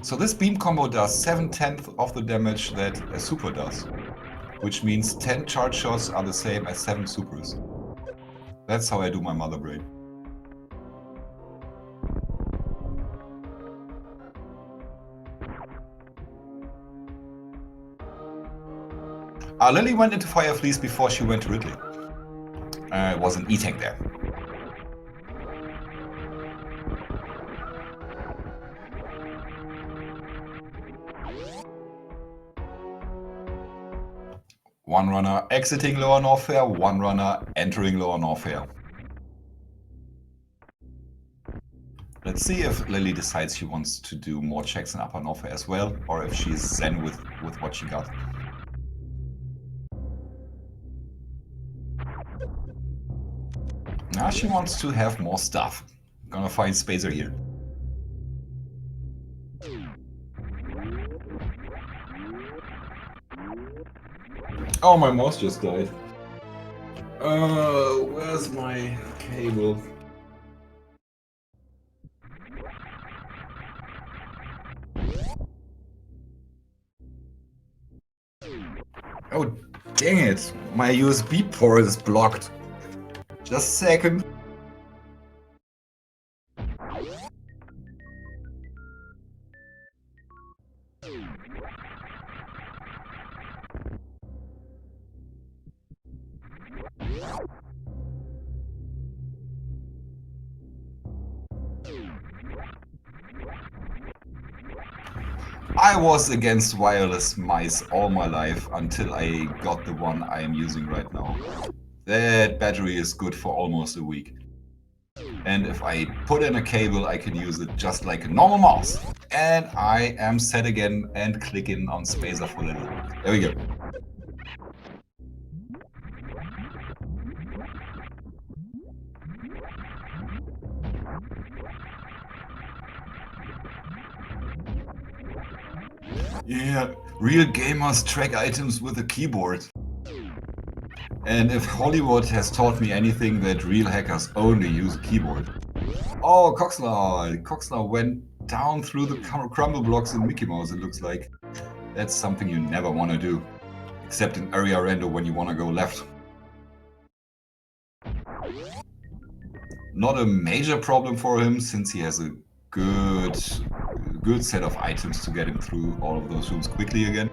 So this beam combo does 7/10 of the damage that a super does, which means 10 charge shots are the same as 7 supers. That's how I do my mother brain. Lily went into Fire Fleece before she went to Ridley. It was an E-tank there. One runner exiting Lower Norfair, one runner entering Lower Norfair. Let's see if Lily decides she wants to do more checks in Upper Norfair as well, or if she's zen with what she got. Now she wants to have more stuff. Gonna find Spacer here. Oh, my mouse just died. Where's my cable? Oh, dang it! My USB port is blocked. Just a second. I was against wireless mice all my life until I got the one I am using right now. That battery is good for almost a week. And if I put in a cable, I can use it just like a normal mouse. And I am set again and clicking on Spacer for a little. There we go. Yeah, real gamers track items with a keyboard. And if Hollywood has taught me anything, that real hackers only use a keyboard. Oh, Coxla! Coxla went down through the crumble blocks in Mickey Mouse, it looks like. That's something you never want to do. Except in area rando when you want to go left. Not a major problem for him, since he has a good set of items to get him through all of those rooms quickly again.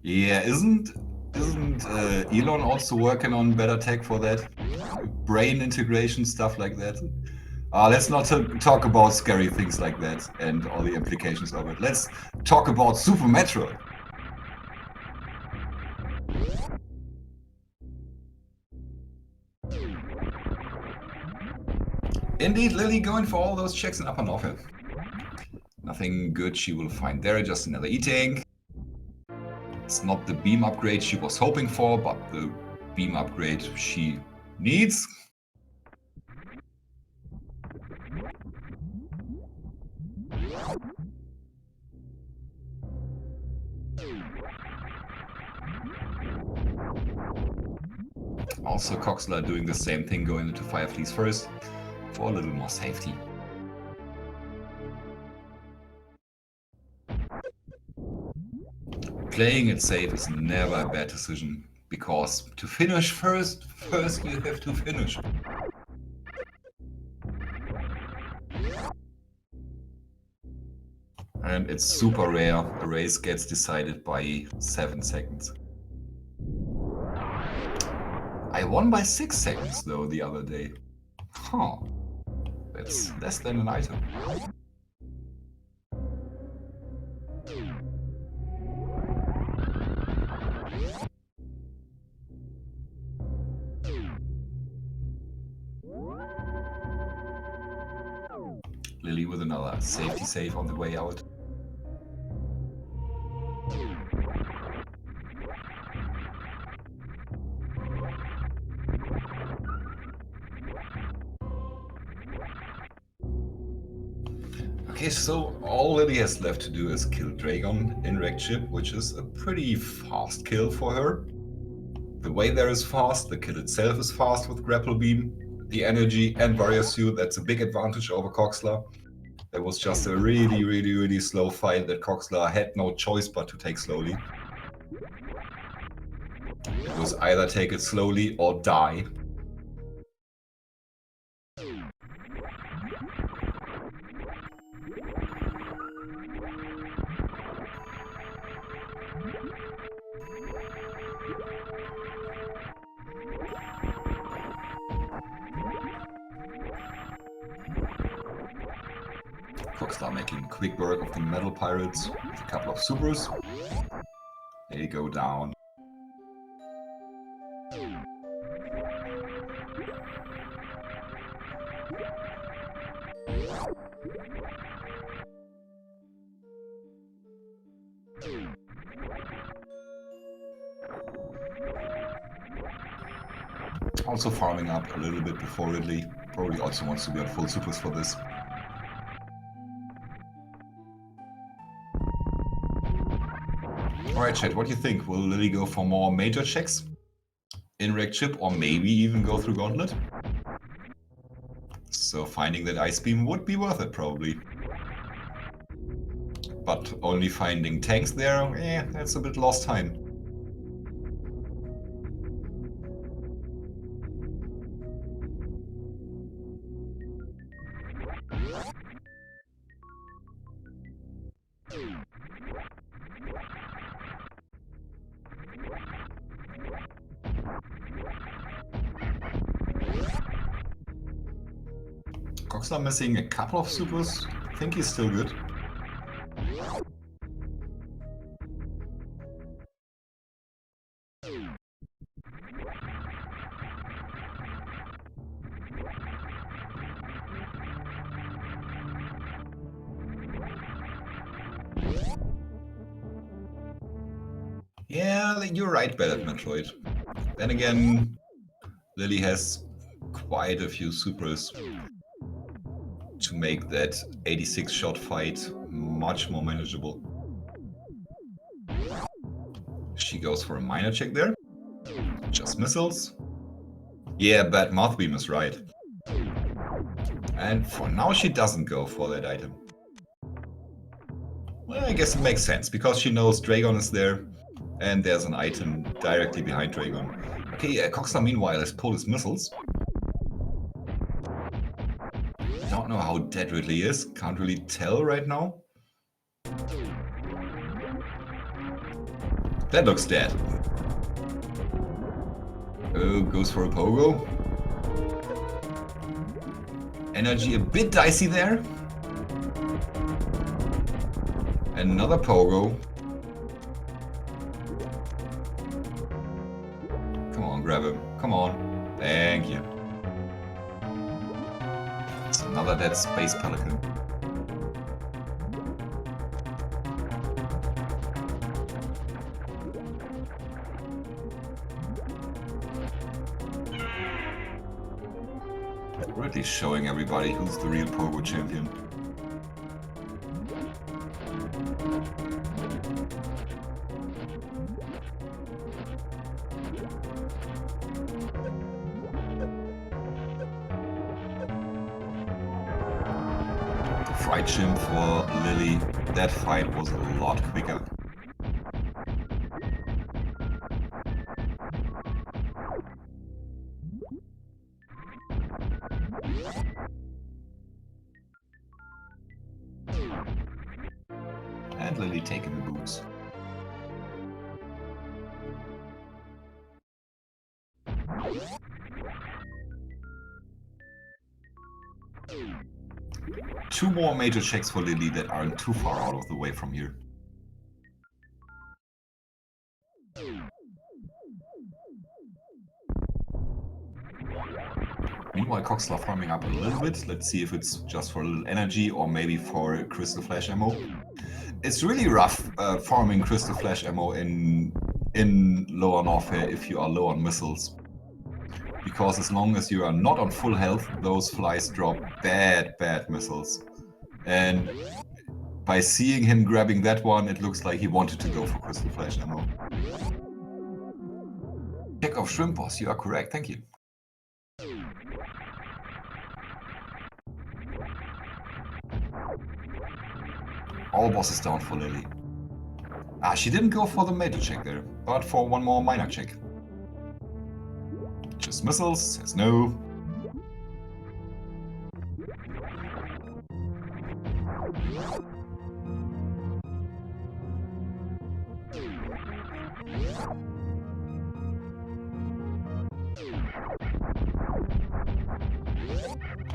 Yeah, isn't Elon also working on better tech for that? Brain integration, stuff like that? Let's not talk about scary things like that and all the implications of it. Let's talk about Super Metroid. Indeed, Lily going for all those checks in upper north. Nothing good she will find there, just another E-Tank. It's not the beam upgrade she was hoping for, but the beam upgrade she needs. Also Coxla doing the same thing, going into Fire Fleas first for a little more safety. Playing it safe is never a bad decision, because to finish first you have to finish. And it's super rare a race gets decided by 7 seconds. I won by 6 seconds though the other day. Huh. That's less than an item. Lily with another safety save on the way out. Okay, so all Lily has left to do is kill Dragon in Wrecked Ship, which is a pretty fast kill for her. The way there is fast, the kill itself is fast with Grapple Beam, the energy and Warrior Suit, that's a big advantage over Coxla. It was just a really slow fight that Coxla had no choice but to take slowly. It was either take it slowly or die. Coxla making quick work of the Metal Pirates with a couple of supers. They go down. Also farming up a little bit before Ridley. Probably also wants to be on full supers for this. Alright chat, what do you think? Will Lily go for more major checks in Wrecked Ship, or maybe even go through Gauntlet? So finding that Ice Beam would be worth it probably. But only finding tanks there, that's a bit lost time. Coxla missing a couple of supers. I think he's still good. Yeah, you're right, Bad at Metroid. Then again, Lily has quite a few supers to make that 86 shot fight much more manageable. She goes for a minor check there. Just missiles. Yeah, bad mouth beam is right. And for now she doesn't go for that item. Well, I guess it makes sense, because she knows Dragon is there, and there's an item directly behind Dragon. Okay, Coxla meanwhile has pulled his missiles. Don't know how dead Ridley is, can't really tell right now. That looks dead. Oh, goes for a pogo. Energy a bit dicey there. Another pogo. Come on, grab him. Come on. Thank you. It's another dead space pelican. Really showing everybody who's the real pogo champion. Fried chimp for Lily. That fight was a lot quicker. And Lily taking the boots. Two more major checks for Lily that aren't too far out of the way from here. Meanwhile, Coxla farming up a little bit. Let's see if it's just for a little energy or maybe for crystal flash ammo. It's really rough farming crystal flash ammo in lower Norfair if you are low on missiles. Because as long as you are not on full health, those flies drop bad missiles. And by seeing him grabbing that one, it looks like he wanted to go for crystal flash ammo. Check of shrimp boss, you are correct, thank you. All bosses down for Lily. Ah, she didn't go for the major check there, but for one more minor check. Just missiles, says no.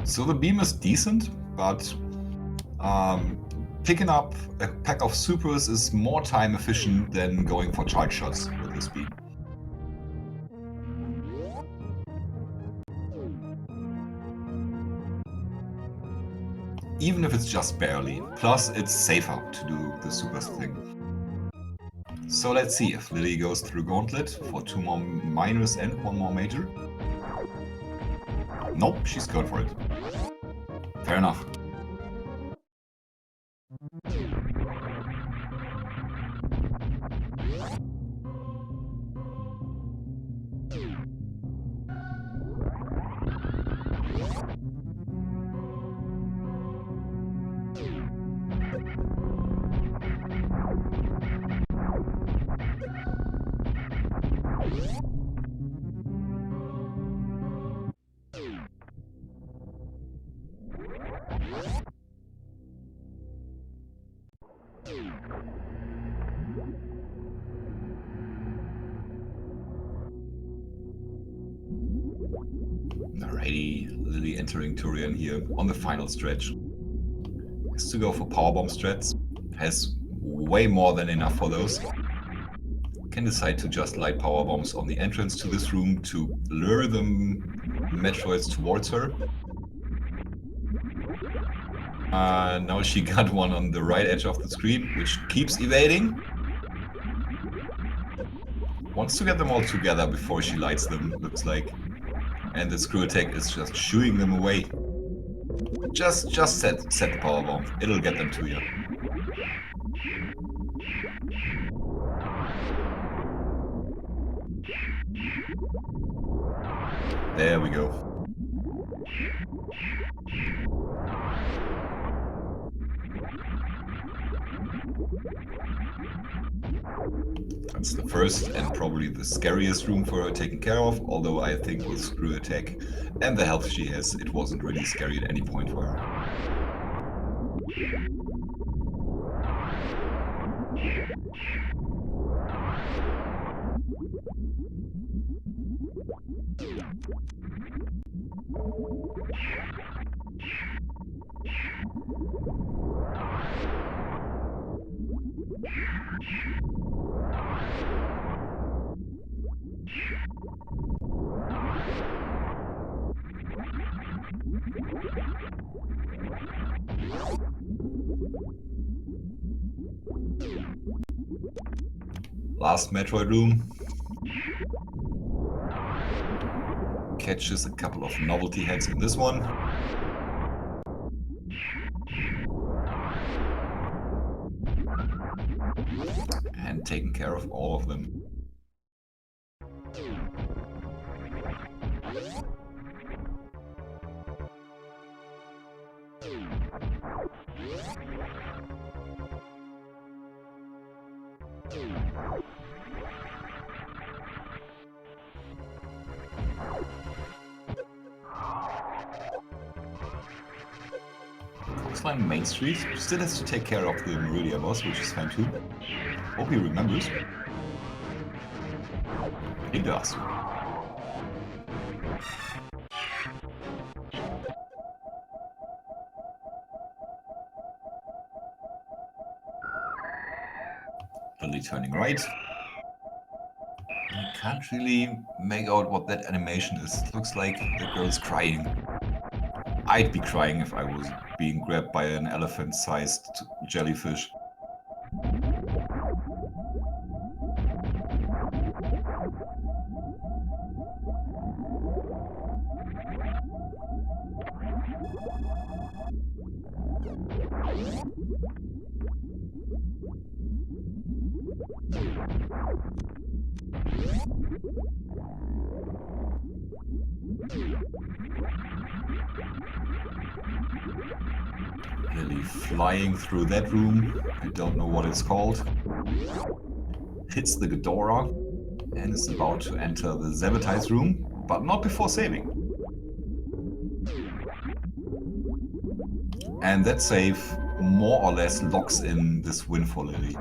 So the beam is decent, but picking up a pack of supers is more time efficient than going for charge shots with this beam. Even if it's just barely. Plus, it's safer to do the supers thing. So let's see if Lily goes through Gauntlet for 2 more minors and 1 more major. Nope, she's going for it. Fair enough. Alrighty, Lily entering Turian here on the final stretch. Has to go for powerbomb strats. Has way more than enough for those. Can decide to just light powerbombs on the entrance to this room to lure the Metroids towards her. Now she got one on the right edge of the screen, which keeps evading. Wants to get them all together before she lights them, looks like. And the screw attack is just shooing them away. Just set the power bomb. It'll get them to you. There we go. That's the first and probably the scariest room for her taken care of, although I think with screw attack and the health she has, it wasn't really scary at any point for her. Last Metroid room. Catches a couple of novelty heads in this one. And taken care of all of them. Coxla Main Street still has to take care of the Meridia boss, which is fine too. Hope he remembers. He does. Lily turning right. I can't really make out what that animation is. It looks like the girl's crying. I'd be crying if I was being grabbed by an elephant-sized jellyfish. Lily flying through that room, I don't know what it's called, hits the Ghidorah and is about to enter the Zebatites room, but not before saving. And that save more or less locks in this win for Lily.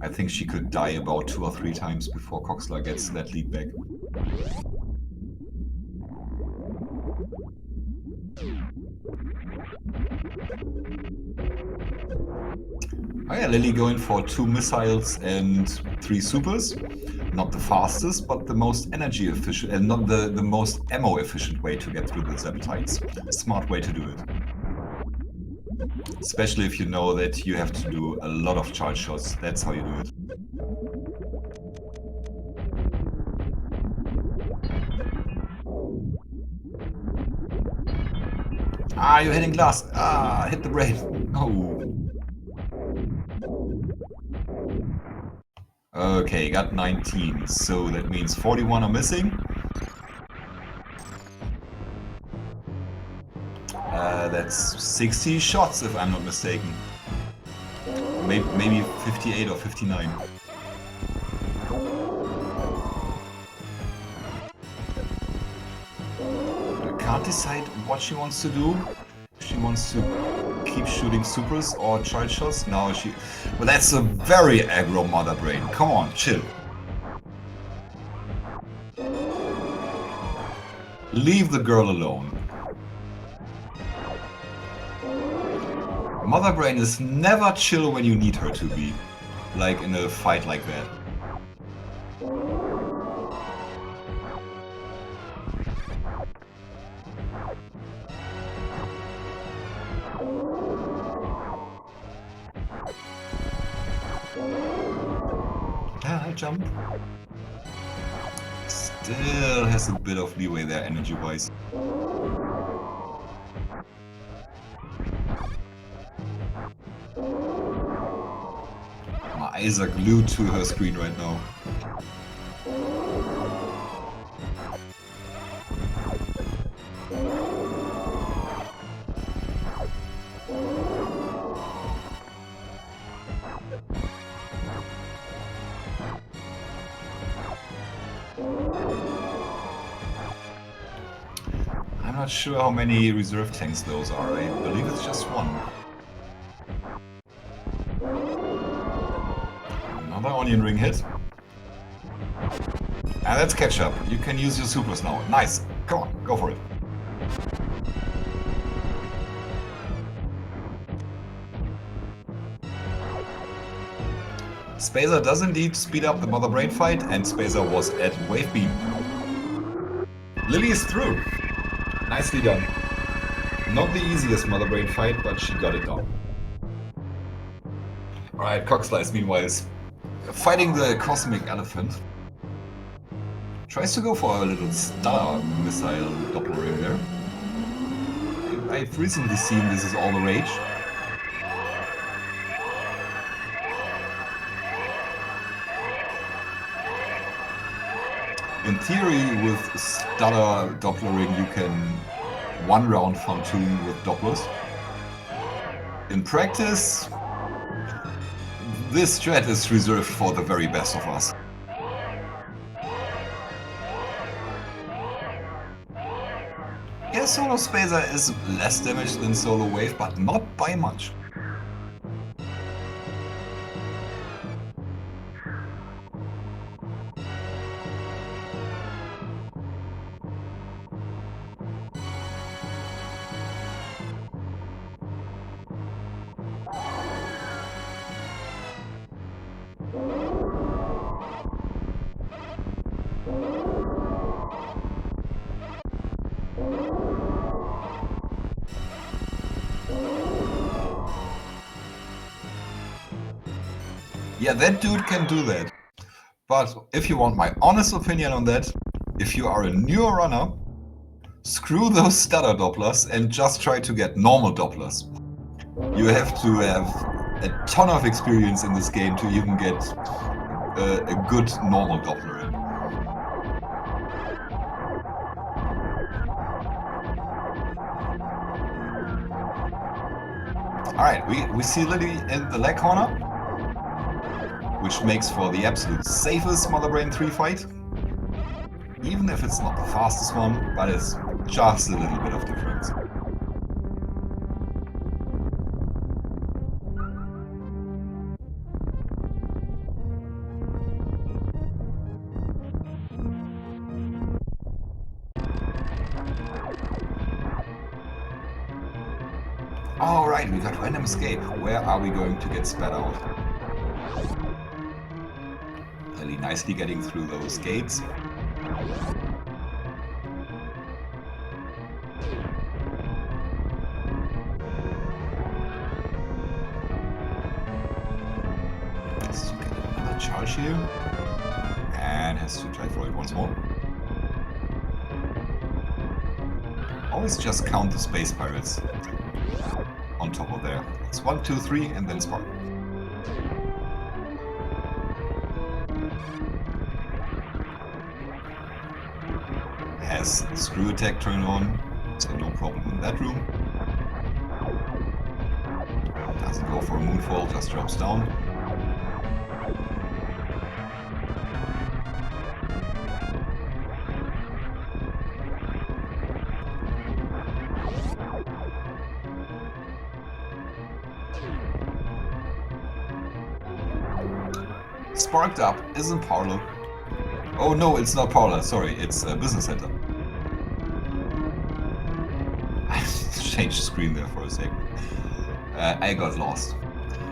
I think she could die about 2 or 3 times before Coxla gets that lead back. Oh yeah, Lily going for 2 missiles and 3 supers. Not the fastest, but the most energy efficient, and not the most ammo efficient way to get through the Zebatites. Smart way to do it. Especially if you know that you have to do a lot of charge shots. That's how you do it. Ah, you're hitting glass. Ah, hit the brain. Oh. Okay, got 19, so that means 41 are missing. That's 60 shots, if I'm not mistaken. Maybe 58 or 59. I can't decide what she wants to do. She wants to keep shooting supers or charge shots. No, she... Well, that's a very aggro mother brain. Come on, chill. Leave the girl alone. Mother brain is never chill when you need her to be. Like in a fight like that. Jump. still has a bit of leeway there energy-wise. My eyes are glued to her screen right now. I'm not sure how many reserve tanks those are. I believe it's just one. Another onion ring hit. And let's catch up. You can use your supers now. Nice. Come on, go for it. Spacer does indeed speed up the Mother Brain fight, and Spacer was at Wave Beam. Lily is through. Nicely done. Not the easiest Mother Brain fight, but she got it done. Alright, Coxla is meanwhile fighting the Cosmic Elephant. Tries to go for a little star missile doppelring there. I've recently seen this is all the rage. In theory, with Stellar Dopplering, you can one-round Fontoon with Dopplers. In practice, this strat is reserved for the very best of us. Yeah, Solo Spacer is less damage than Solo Wave, but not by much. Yeah, that dude can do that. But if you want my honest opinion on that, if you are a newer runner, screw those stutter Dopplers and just try to get normal Dopplers. You have to have a ton of experience in this game to even get a good normal Doppler in. Alright, we see Lily in the leg corner, which makes for the absolute safest Mother Brain 3 fight. Even if it's not the fastest one, but it's just a little bit of difference. Alright, we got random escape. Where are we going to get spat out? Really nicely getting through those gates. Has to get another charge here. And has to try for it once more. Always just count the space pirates on top of there. It's 1, 2, 3, and then spark. Has screw attack turned on, so no problem in that room. Doesn't go for a moonfall, just drops down. Sparked up isn't parlor. Oh no, it's not parlor, sorry, it's a business center. I changed the screen there for a second. I got lost.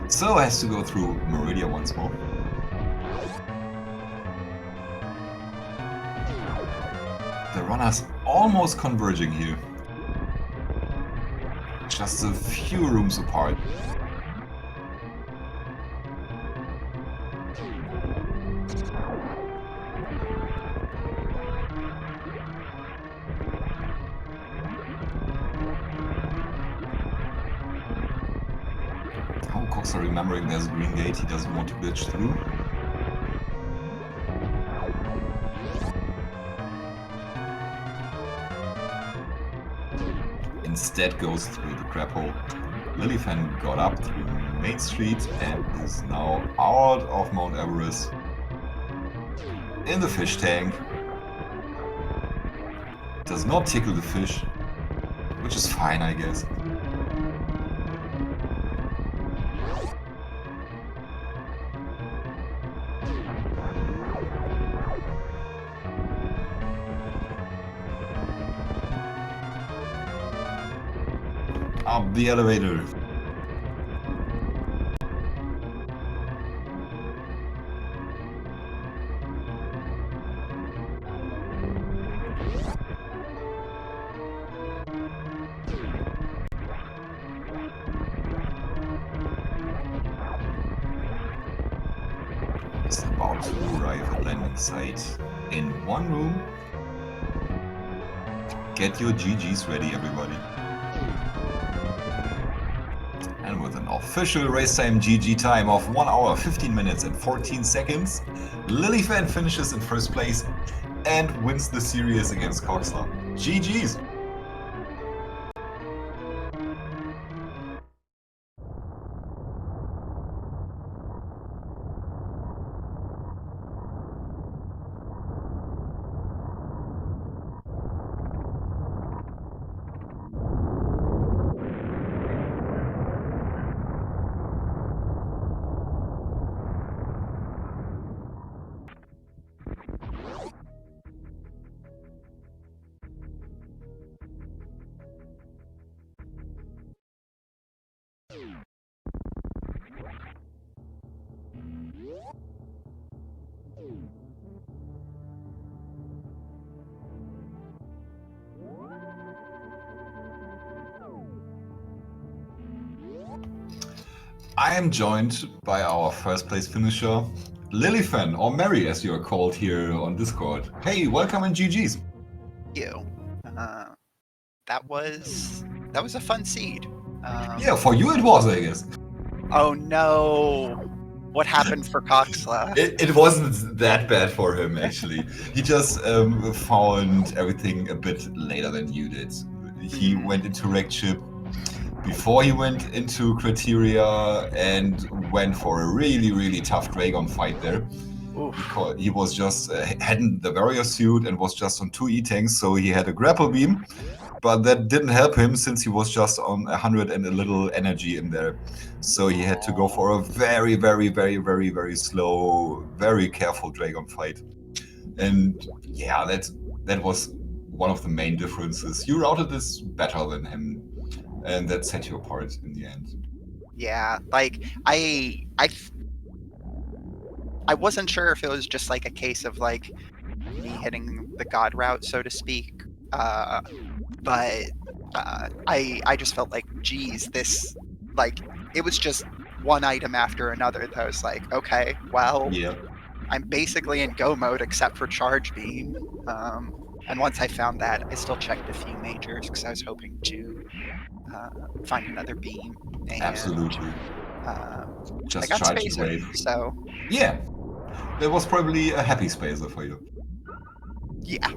So I has to go through Meridia once more. The runners almost converging here. Just a few rooms apart. after remembering there's a green gate he doesn't want to glitch through. Instead goes through the crab hole. Lillifen got up through Main Street and is now out of Mount Everest in the fish tank. Does not tickle the fish, which is fine, I guess. Up the elevator. Is about to arrive at landing site in one room. Get your GGs ready, everybody. And with an official race time GG time of 1 hour, 15 minutes and 14 seconds, Lillifen finishes in first place and wins the series against Coxla. GG's! I am joined by our first place finisher, Lillifen, or Mary as you are called here on Discord. Hey, welcome and GG's. You. That was a fun seed. Yeah, for you it was, I guess. Oh no! What happened for Coxla? It wasn't that bad for him, actually. He just found everything a bit later than you did. He went into Wrecked Ship before he went into Criteria and went for a really, really tough Dragon fight there. Oof. Because he was just, hadn't the warrior suit and was just on 2 E-tanks, so he had a grapple beam. But that didn't help him since he was just on 100 and a little energy in there. So he had to go for a very, very, very, very, very slow, very careful Dragon fight. And yeah, that was one of the main differences. You routed this better than him, and that set you apart in the end. Yeah, like I wasn't sure if it was just like a case of like me hitting the god route, so to speak. But I just felt like, geez, this, like, it was just one item after another that I was like, okay, well, Yeah. I'm basically in go mode except for charge beam. And once I found that, I still checked a few majors because I was hoping to find another beam. And, Absolutely. Just I got charge Spacer, wave. so yeah, that was probably a happy Spacer for you. Yeah.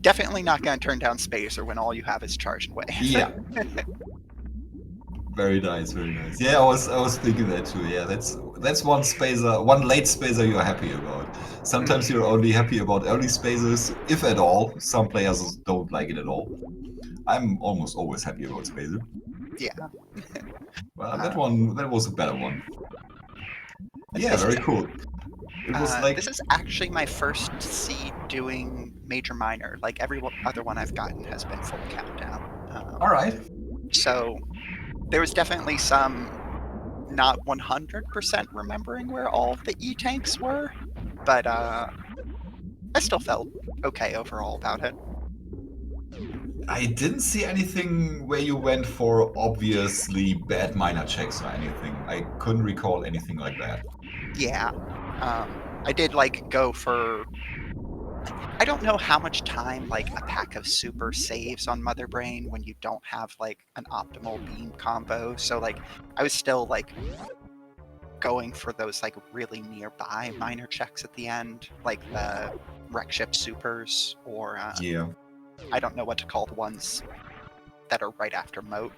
Definitely not going to turn down Spacer when all you have is charge and wave. Yeah. Very nice, very nice. Yeah, I was thinking that too. Yeah, that's one Spacer, one late Spacer you're happy about. Sometimes you're only happy about early Spacers, if at all. Some players don't like it at all. I'm almost always happy about Spacer. Yeah. Well, that was a better one. Yeah, very cool. It was like, this is actually my first seed doing major minor. Like every other one I've gotten has been full countdown. all right. So there was definitely some not 100% remembering where all the E-tanks were, but I still felt okay overall about it. I didn't see anything where you went for obviously bad minor checks or anything. I couldn't recall anything like that. Yeah. I did like go for I don't know how much time like a pack of super saves on Mother Brain when you don't have like an optimal beam combo. So like I was still like going for those like really nearby minor checks at the end, like the wreck ship supers, or Yeah. I don't know what to call the ones that are right after moat,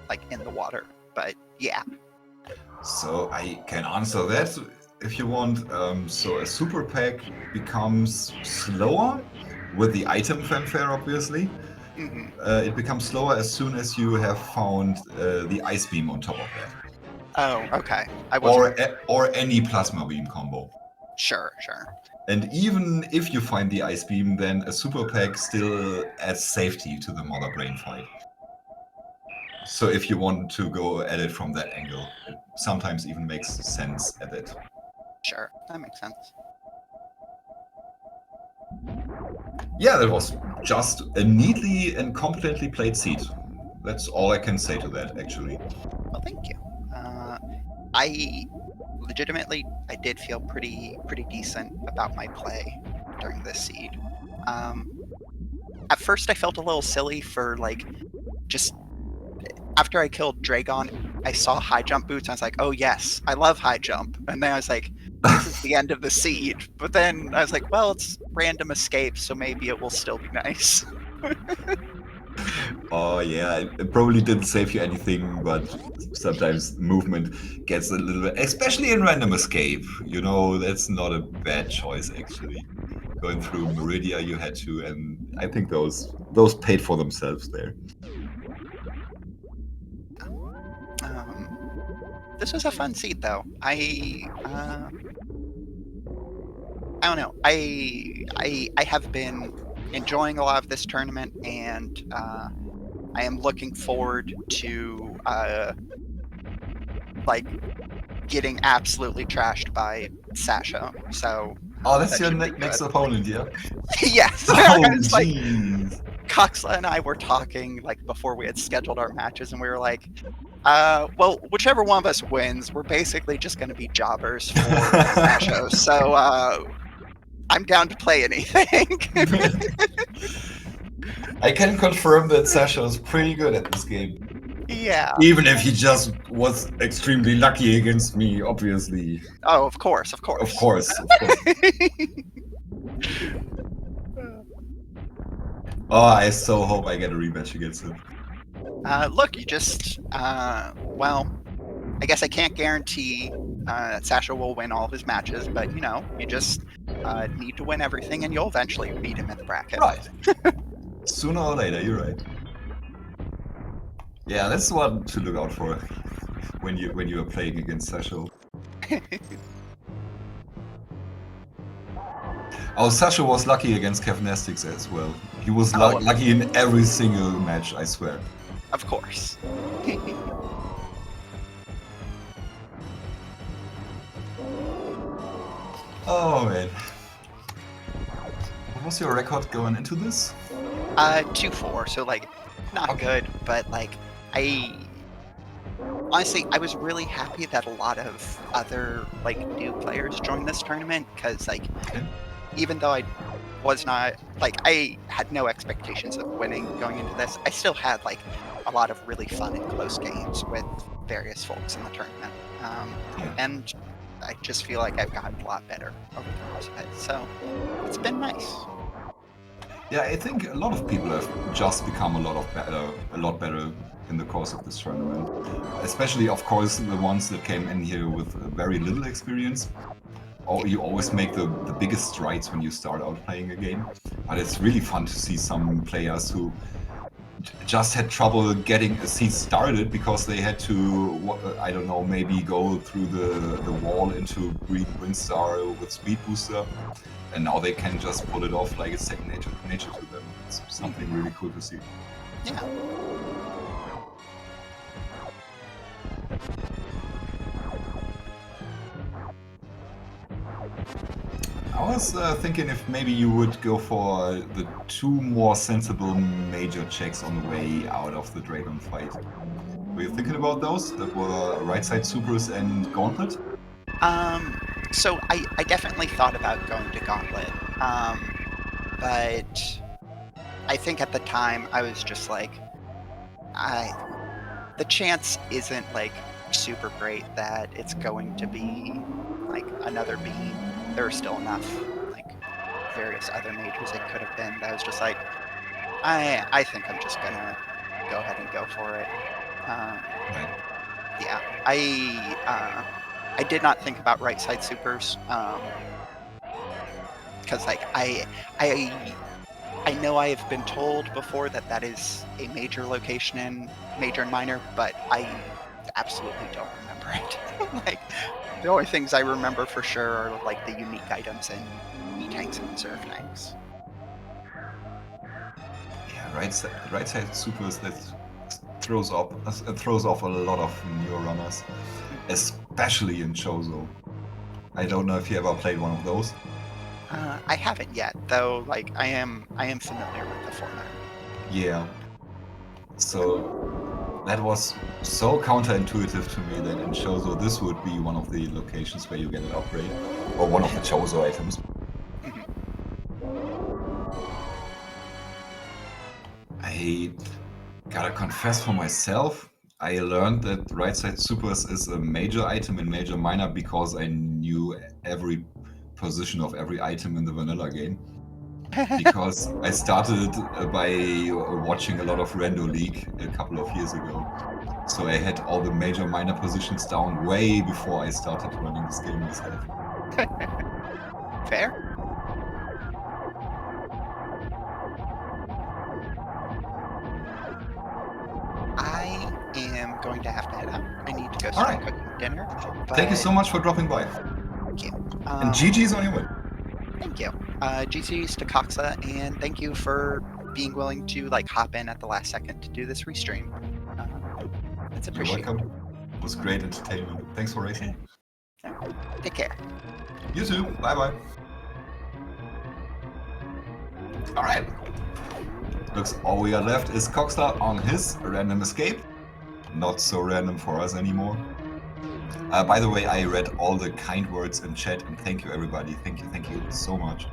like in the water. But yeah. So I can answer that if you want. So a super pack becomes slower with the item fanfare, obviously. Mhm. It becomes slower as soon as you have found the ice beam on top of that, Oh, okay. I wasn't or any plasma beam combo. sure. And even if you find the ice beam, then a super pack still adds safety to the Mother Brain fight. So if you want to go at it from that angle, it sometimes even makes sense at it. Sure, that makes sense. Yeah, that was just a neatly and competently played seed. That's all I can say to that, actually. Well, thank you. I legitimately, I did feel pretty decent about my play during this seed. At first, I felt a little silly for like just after I killed Dragon, I saw high jump boots. And I was like, oh yes, I love high jump. And then I was like, this is the end of the seed. But then I was like, well, it's random escape, so maybe it will still be nice. Oh yeah, it probably didn't save you anything, but sometimes movement gets a little bit, especially in random escape. You know, that's not a bad choice actually. Going through Meridia, you had to, and I think those paid for themselves there. This was a fun seed, though. I don't know. I have been enjoying a lot of this tournament, and I am looking forward to like getting absolutely trashed by Sasha. So Oh, that's that your should be next good. opponent, yeah? Yes. Oh, It's like jeez. Coxla and I were talking like before we had scheduled our matches, and we were like, well, whichever one of us wins, we're basically just going to be jobbers for Sasha. So I'm down to play anything. I can confirm that Sasha is pretty good at this game. Yeah. Even if he just was extremely lucky against me, obviously. Oh, of course. Of course. Oh, I so hope I get a rematch against him. Look, you just, well, I guess I can't guarantee that Sasha will win all of his matches, but you know, you just need to win everything, and you'll eventually beat him in the bracket. Right. Sooner or later, you're right. Yeah, that's one to look out for when you are playing against Sasha. Oh, Sasha was lucky against Kevnastics as well. He was lucky in every single match, I swear. Of course. Oh man. What was your record going into this? 2-4, so like not good, but like honestly, I was really happy that a lot of other like new players joined this tournament, because like even though I was not like I had no expectations of winning going into this, I still had like a lot of really fun and close games with various folks in the tournament, and I just feel like I've gotten a lot better over the course of it, so it's been nice. Yeah, I think a lot of people have just become a lot better in the course of this tournament. Especially, of course, the ones that came in here with very little experience. Or you always make the biggest strides when you start out playing a game. But it's really fun to see some players who just had trouble getting a seat started because they had to, I don't know, maybe go through the wall into Green Windstar with Speed Booster. And now they can just pull it off like it's second nature to them. It's something really cool to see. Yeah. I was thinking if maybe you would go for the 2 more sensible major checks on the way out of the Dragon fight. Were you thinking about those? That were right side supers and Gauntlet? So I definitely thought about going to Gauntlet, but I think at the time I was just like, the chance isn't like super great that it's going to be like another beam. There are still enough like various other majors it could have been. That I was just like, I think I'm just gonna go ahead and go for it. Right. Yeah, I did not think about right side supers, because like I know I have been told before that that is a major location in Major and Minor, but I absolutely don't remember it. Like the only things I remember for sure are like the unique items in E-tanks and reserve tanks. Yeah, right side supers that throws off a lot of new runners, especially in Choozo. I don't know if you ever played one of those. I haven't yet, though. Like I am familiar with the format. Yeah. So that was so counterintuitive to me that in Choozo this would be one of the locations where you get an upgrade, or one of the Choozo items. Mhm. I gotta confess for myself, I learned that right side supers is a major item in Major Minor because I knew every position of every item in the vanilla game. Because I started by watching a lot of Rando League a couple of years ago. So I had all the major minor positions down way before I started running this game myself. Fair. I am going to have to head out. I need to go start Alright. cooking dinner. Thank you so much for dropping by. Thank you. And GG's on your way. Thank you. GC's to Coxla, and thank you for being willing to like hop in at the last second to do this restream. It's You're appreciated. welcome. It was great entertainment. Thanks for racing. Take care. You too. Bye bye. Alright. Looks all we got left is Coxla on his random escape. Not so random for us anymore. By the way, I read all the kind words in chat, and thank you everybody. Thank you so much.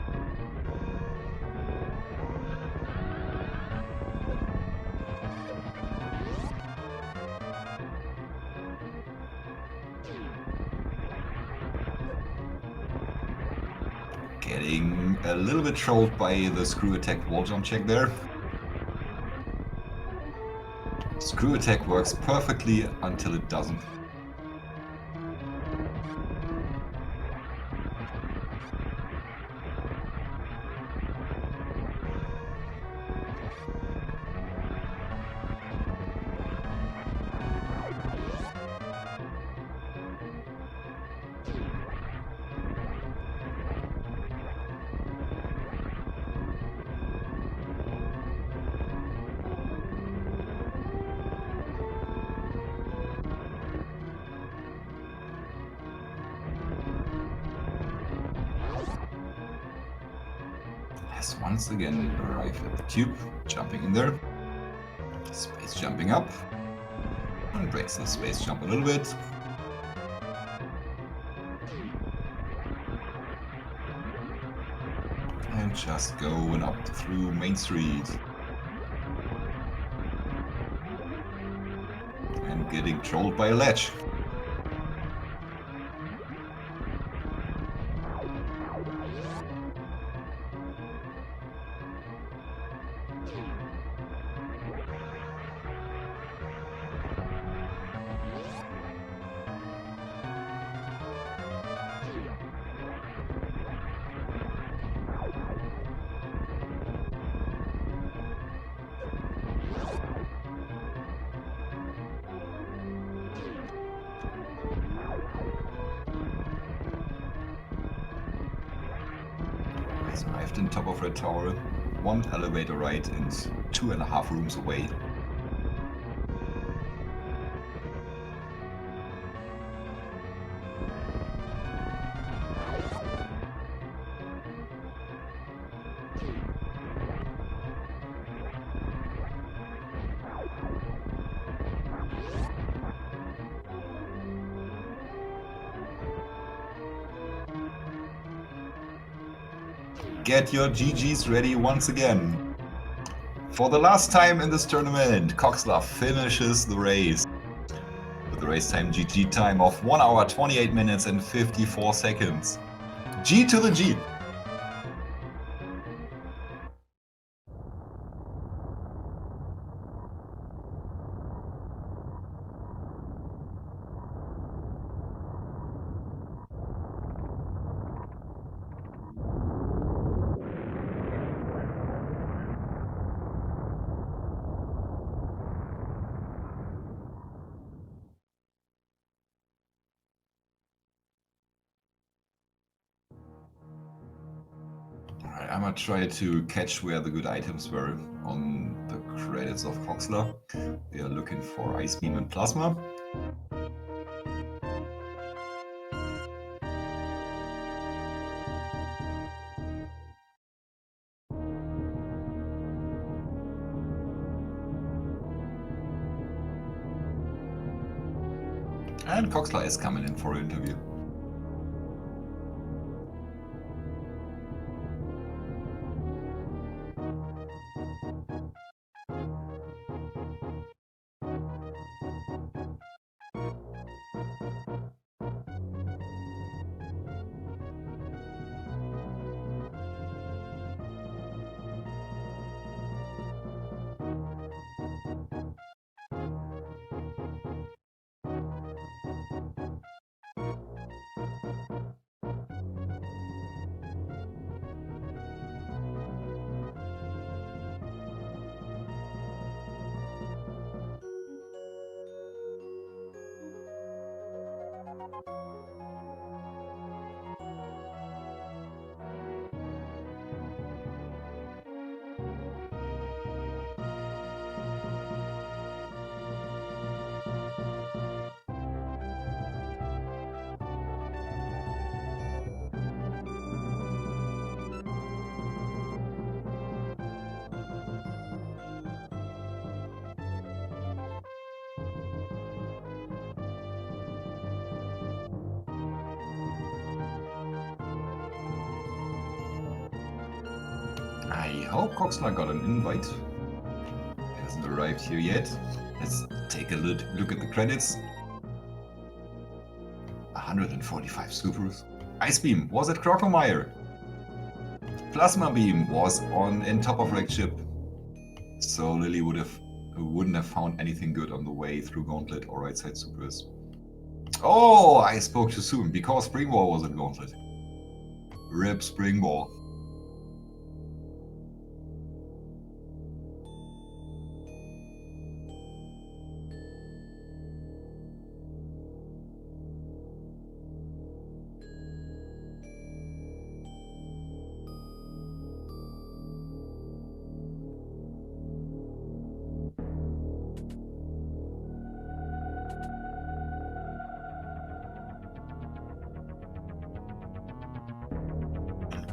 Getting a little bit trolled by the screw attack wall jump check there. Screw attack works perfectly until it doesn't. Has once again arrived at the tube, jumping in there, space jumping up, and breaks the space jump a little bit. And just going up through Main Street. And getting trolled by a ledge. Has arrived in top of Red Tower, one elevator ride and 2.5 rooms away. Get your GGs ready once again. For the last time in this tournament, Coxla finishes the race with the race time GG time of 1 hour 28 minutes and 54 seconds. G to the G. Alright, I'm gonna try to catch where the good items were on the credits of Coxla. We are looking for Ice Beam and Plasma. And Coxla is coming in for an interview. I hope Coxla got an invite. He hasn't arrived here yet. Let's take a look at the credits. 145 supers. Ice Beam was at Crocomire. Plasma Beam was in top of Wrecked Ship. So Lily wouldn't have found anything good on the way through Gauntlet or right side supers. Oh, I spoke too soon because Springwall was at Gauntlet. RIP Springwall.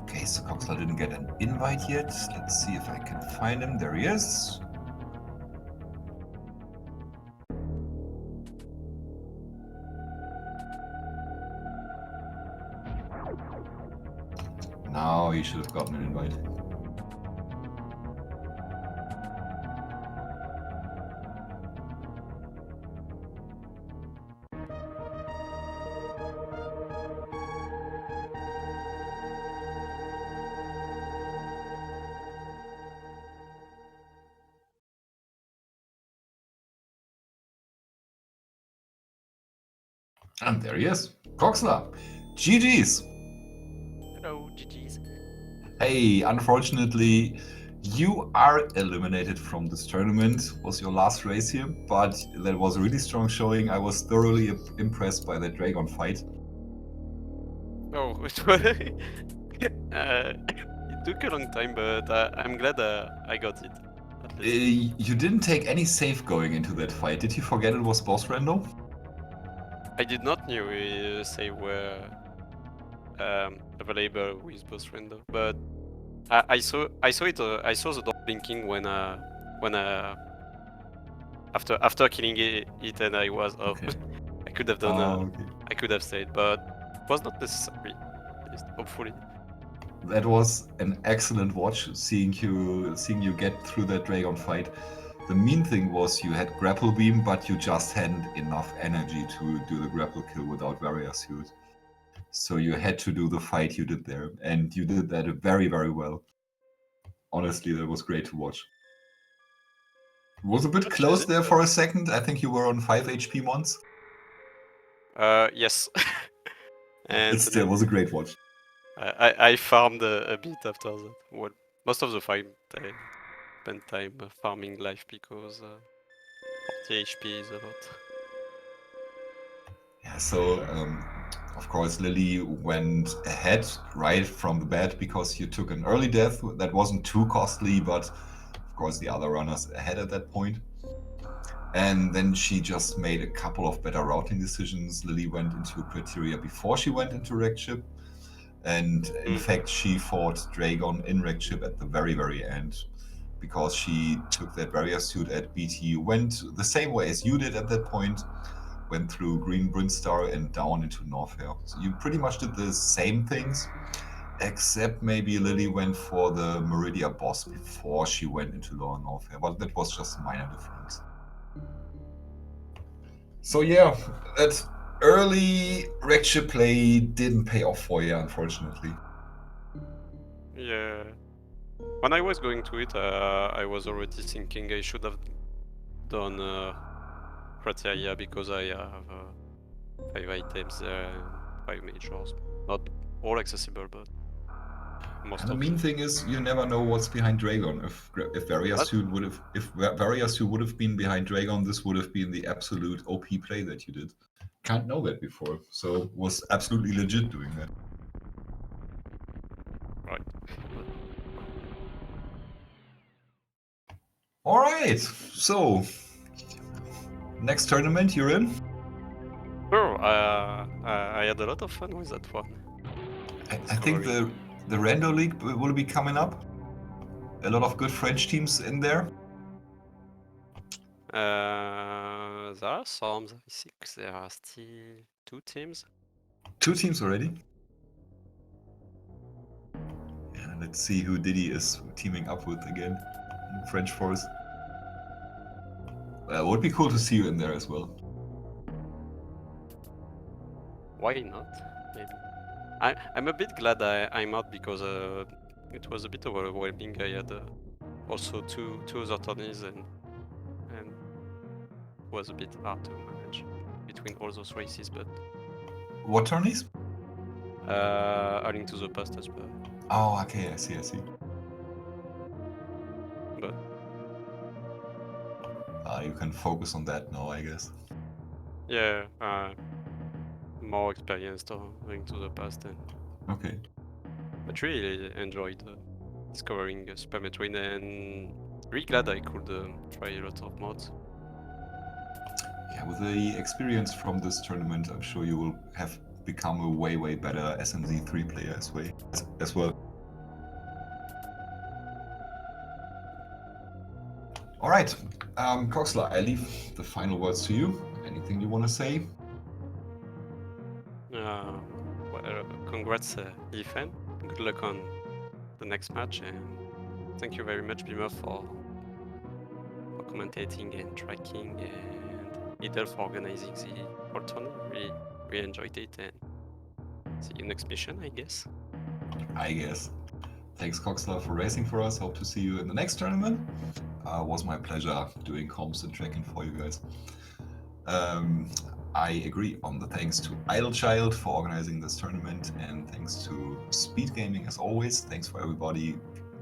Okay, so Coxla didn't get an invite yet. Let's see if I can find him. There he is. Now he should have gotten an invite. And there he is. Coxla. GG's. Hello, GG's. Hey, unfortunately, you are eliminated from this tournament. Was your last race here, but that was a really strong showing. I was thoroughly impressed by that Dragon fight. Oh, it was. It took a long time, but I'm glad I got it. At least. You didn't take any save going into that fight. Did you forget it was boss random? I did not know save were available with boss random, but I saw it. I saw the door blinking when after killing it, and I was off. Okay. I could have done. Okay. I could have stayed, but it was not necessary. At least, hopefully. That was an excellent watch, seeing you get through that dragon fight. The mean thing was you had grapple beam, but you just hadn't enough energy to do the grapple kill without warrior suit. So you had to do the fight you did there, and you did that very, very well. Honestly, that was great to watch. It was a bit close there for a second. I think you were on 5 HP once. Yes. And It still was a great watch. I farmed a bit after that. Well, most of the fight I spent time farming life because 40 HP is a lot. Yeah, so of course Lily went ahead right from the bat because you took an early death that wasn't too costly, but of course the other runners ahead at that point. And then she just made a couple of better routing decisions. Lily went into criteria before she went into wrecked ship. And in fact, she fought Dragon in wrecked ship at the very, very end because she took that barrier suit at BT, went the same way as you did at that point, went through Green Brinstar and down into Norfair. So you pretty much did the same things, except maybe Lily went for the Meridia boss before she went into Lower Norfair, but that was just a minor difference. So yeah, that early wrecked ship play didn't pay off for you, unfortunately. Yeah. When I was going to it, I was already thinking I should have done criteria because I have 5 items there and 5 majors. Not all accessible, but most And the of mean them. thing is, you never know what's behind Dragon. If Varrior Suit would have been behind Dragon, this would have been the absolute OP play that you did. Can't know that before, so was absolutely legit doing that. Right. All right, so next tournament you're in. Sure, I had a lot of fun with that one. I think the Rando League will be coming up. A lot of good French teams in there. There are some. I think there are still 2 teams. 2 teams already. Yeah, let's see who Diddy is teaming up with again in French Force. It would be cool to see you in there as well. Why not? Maybe. I'm a bit glad I'm out because it was a bit overwhelming. I had also two other tourneys and it was a bit hard to manage between all those races. But what tourneys? A Link to the Past as well. Oh, okay, I see. But you can focus on that now, I guess. yeah, more experienced on Link to the Past, and okay. I really enjoyed discovering Super Metroid, and really glad I could try a lot of mods. Yeah, with the experience from this tournament, I'm sure you will have become a way better SMZ3 player as well. All right, Coxla, I leave the final words to you. Anything you want to say? Well, congrats, Lillifen. Good luck on the next match, and thank you very much, Beamer, for commentating and tracking, and Idle for organizing the whole tournament. Really enjoyed it, and see you next mission, I guess. Thanks, Coxla, for racing for us. Hope to see you in the next tournament. It was my pleasure doing comms and tracking for you guys. I agree on the thanks to Idlechild for organizing this tournament, and thanks to SpeedGaming as always. Thanks for everybody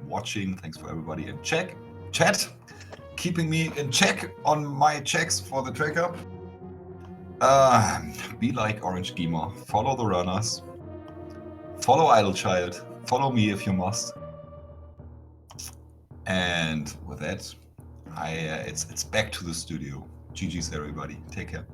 watching. Thanks for everybody in chat, keeping me in check on my checks for the tracker. Be like Orange Gamer. Follow the runners. Follow Idlechild. Follow me if you must. And with that, it's back to the studio. GG's everybody. Take care.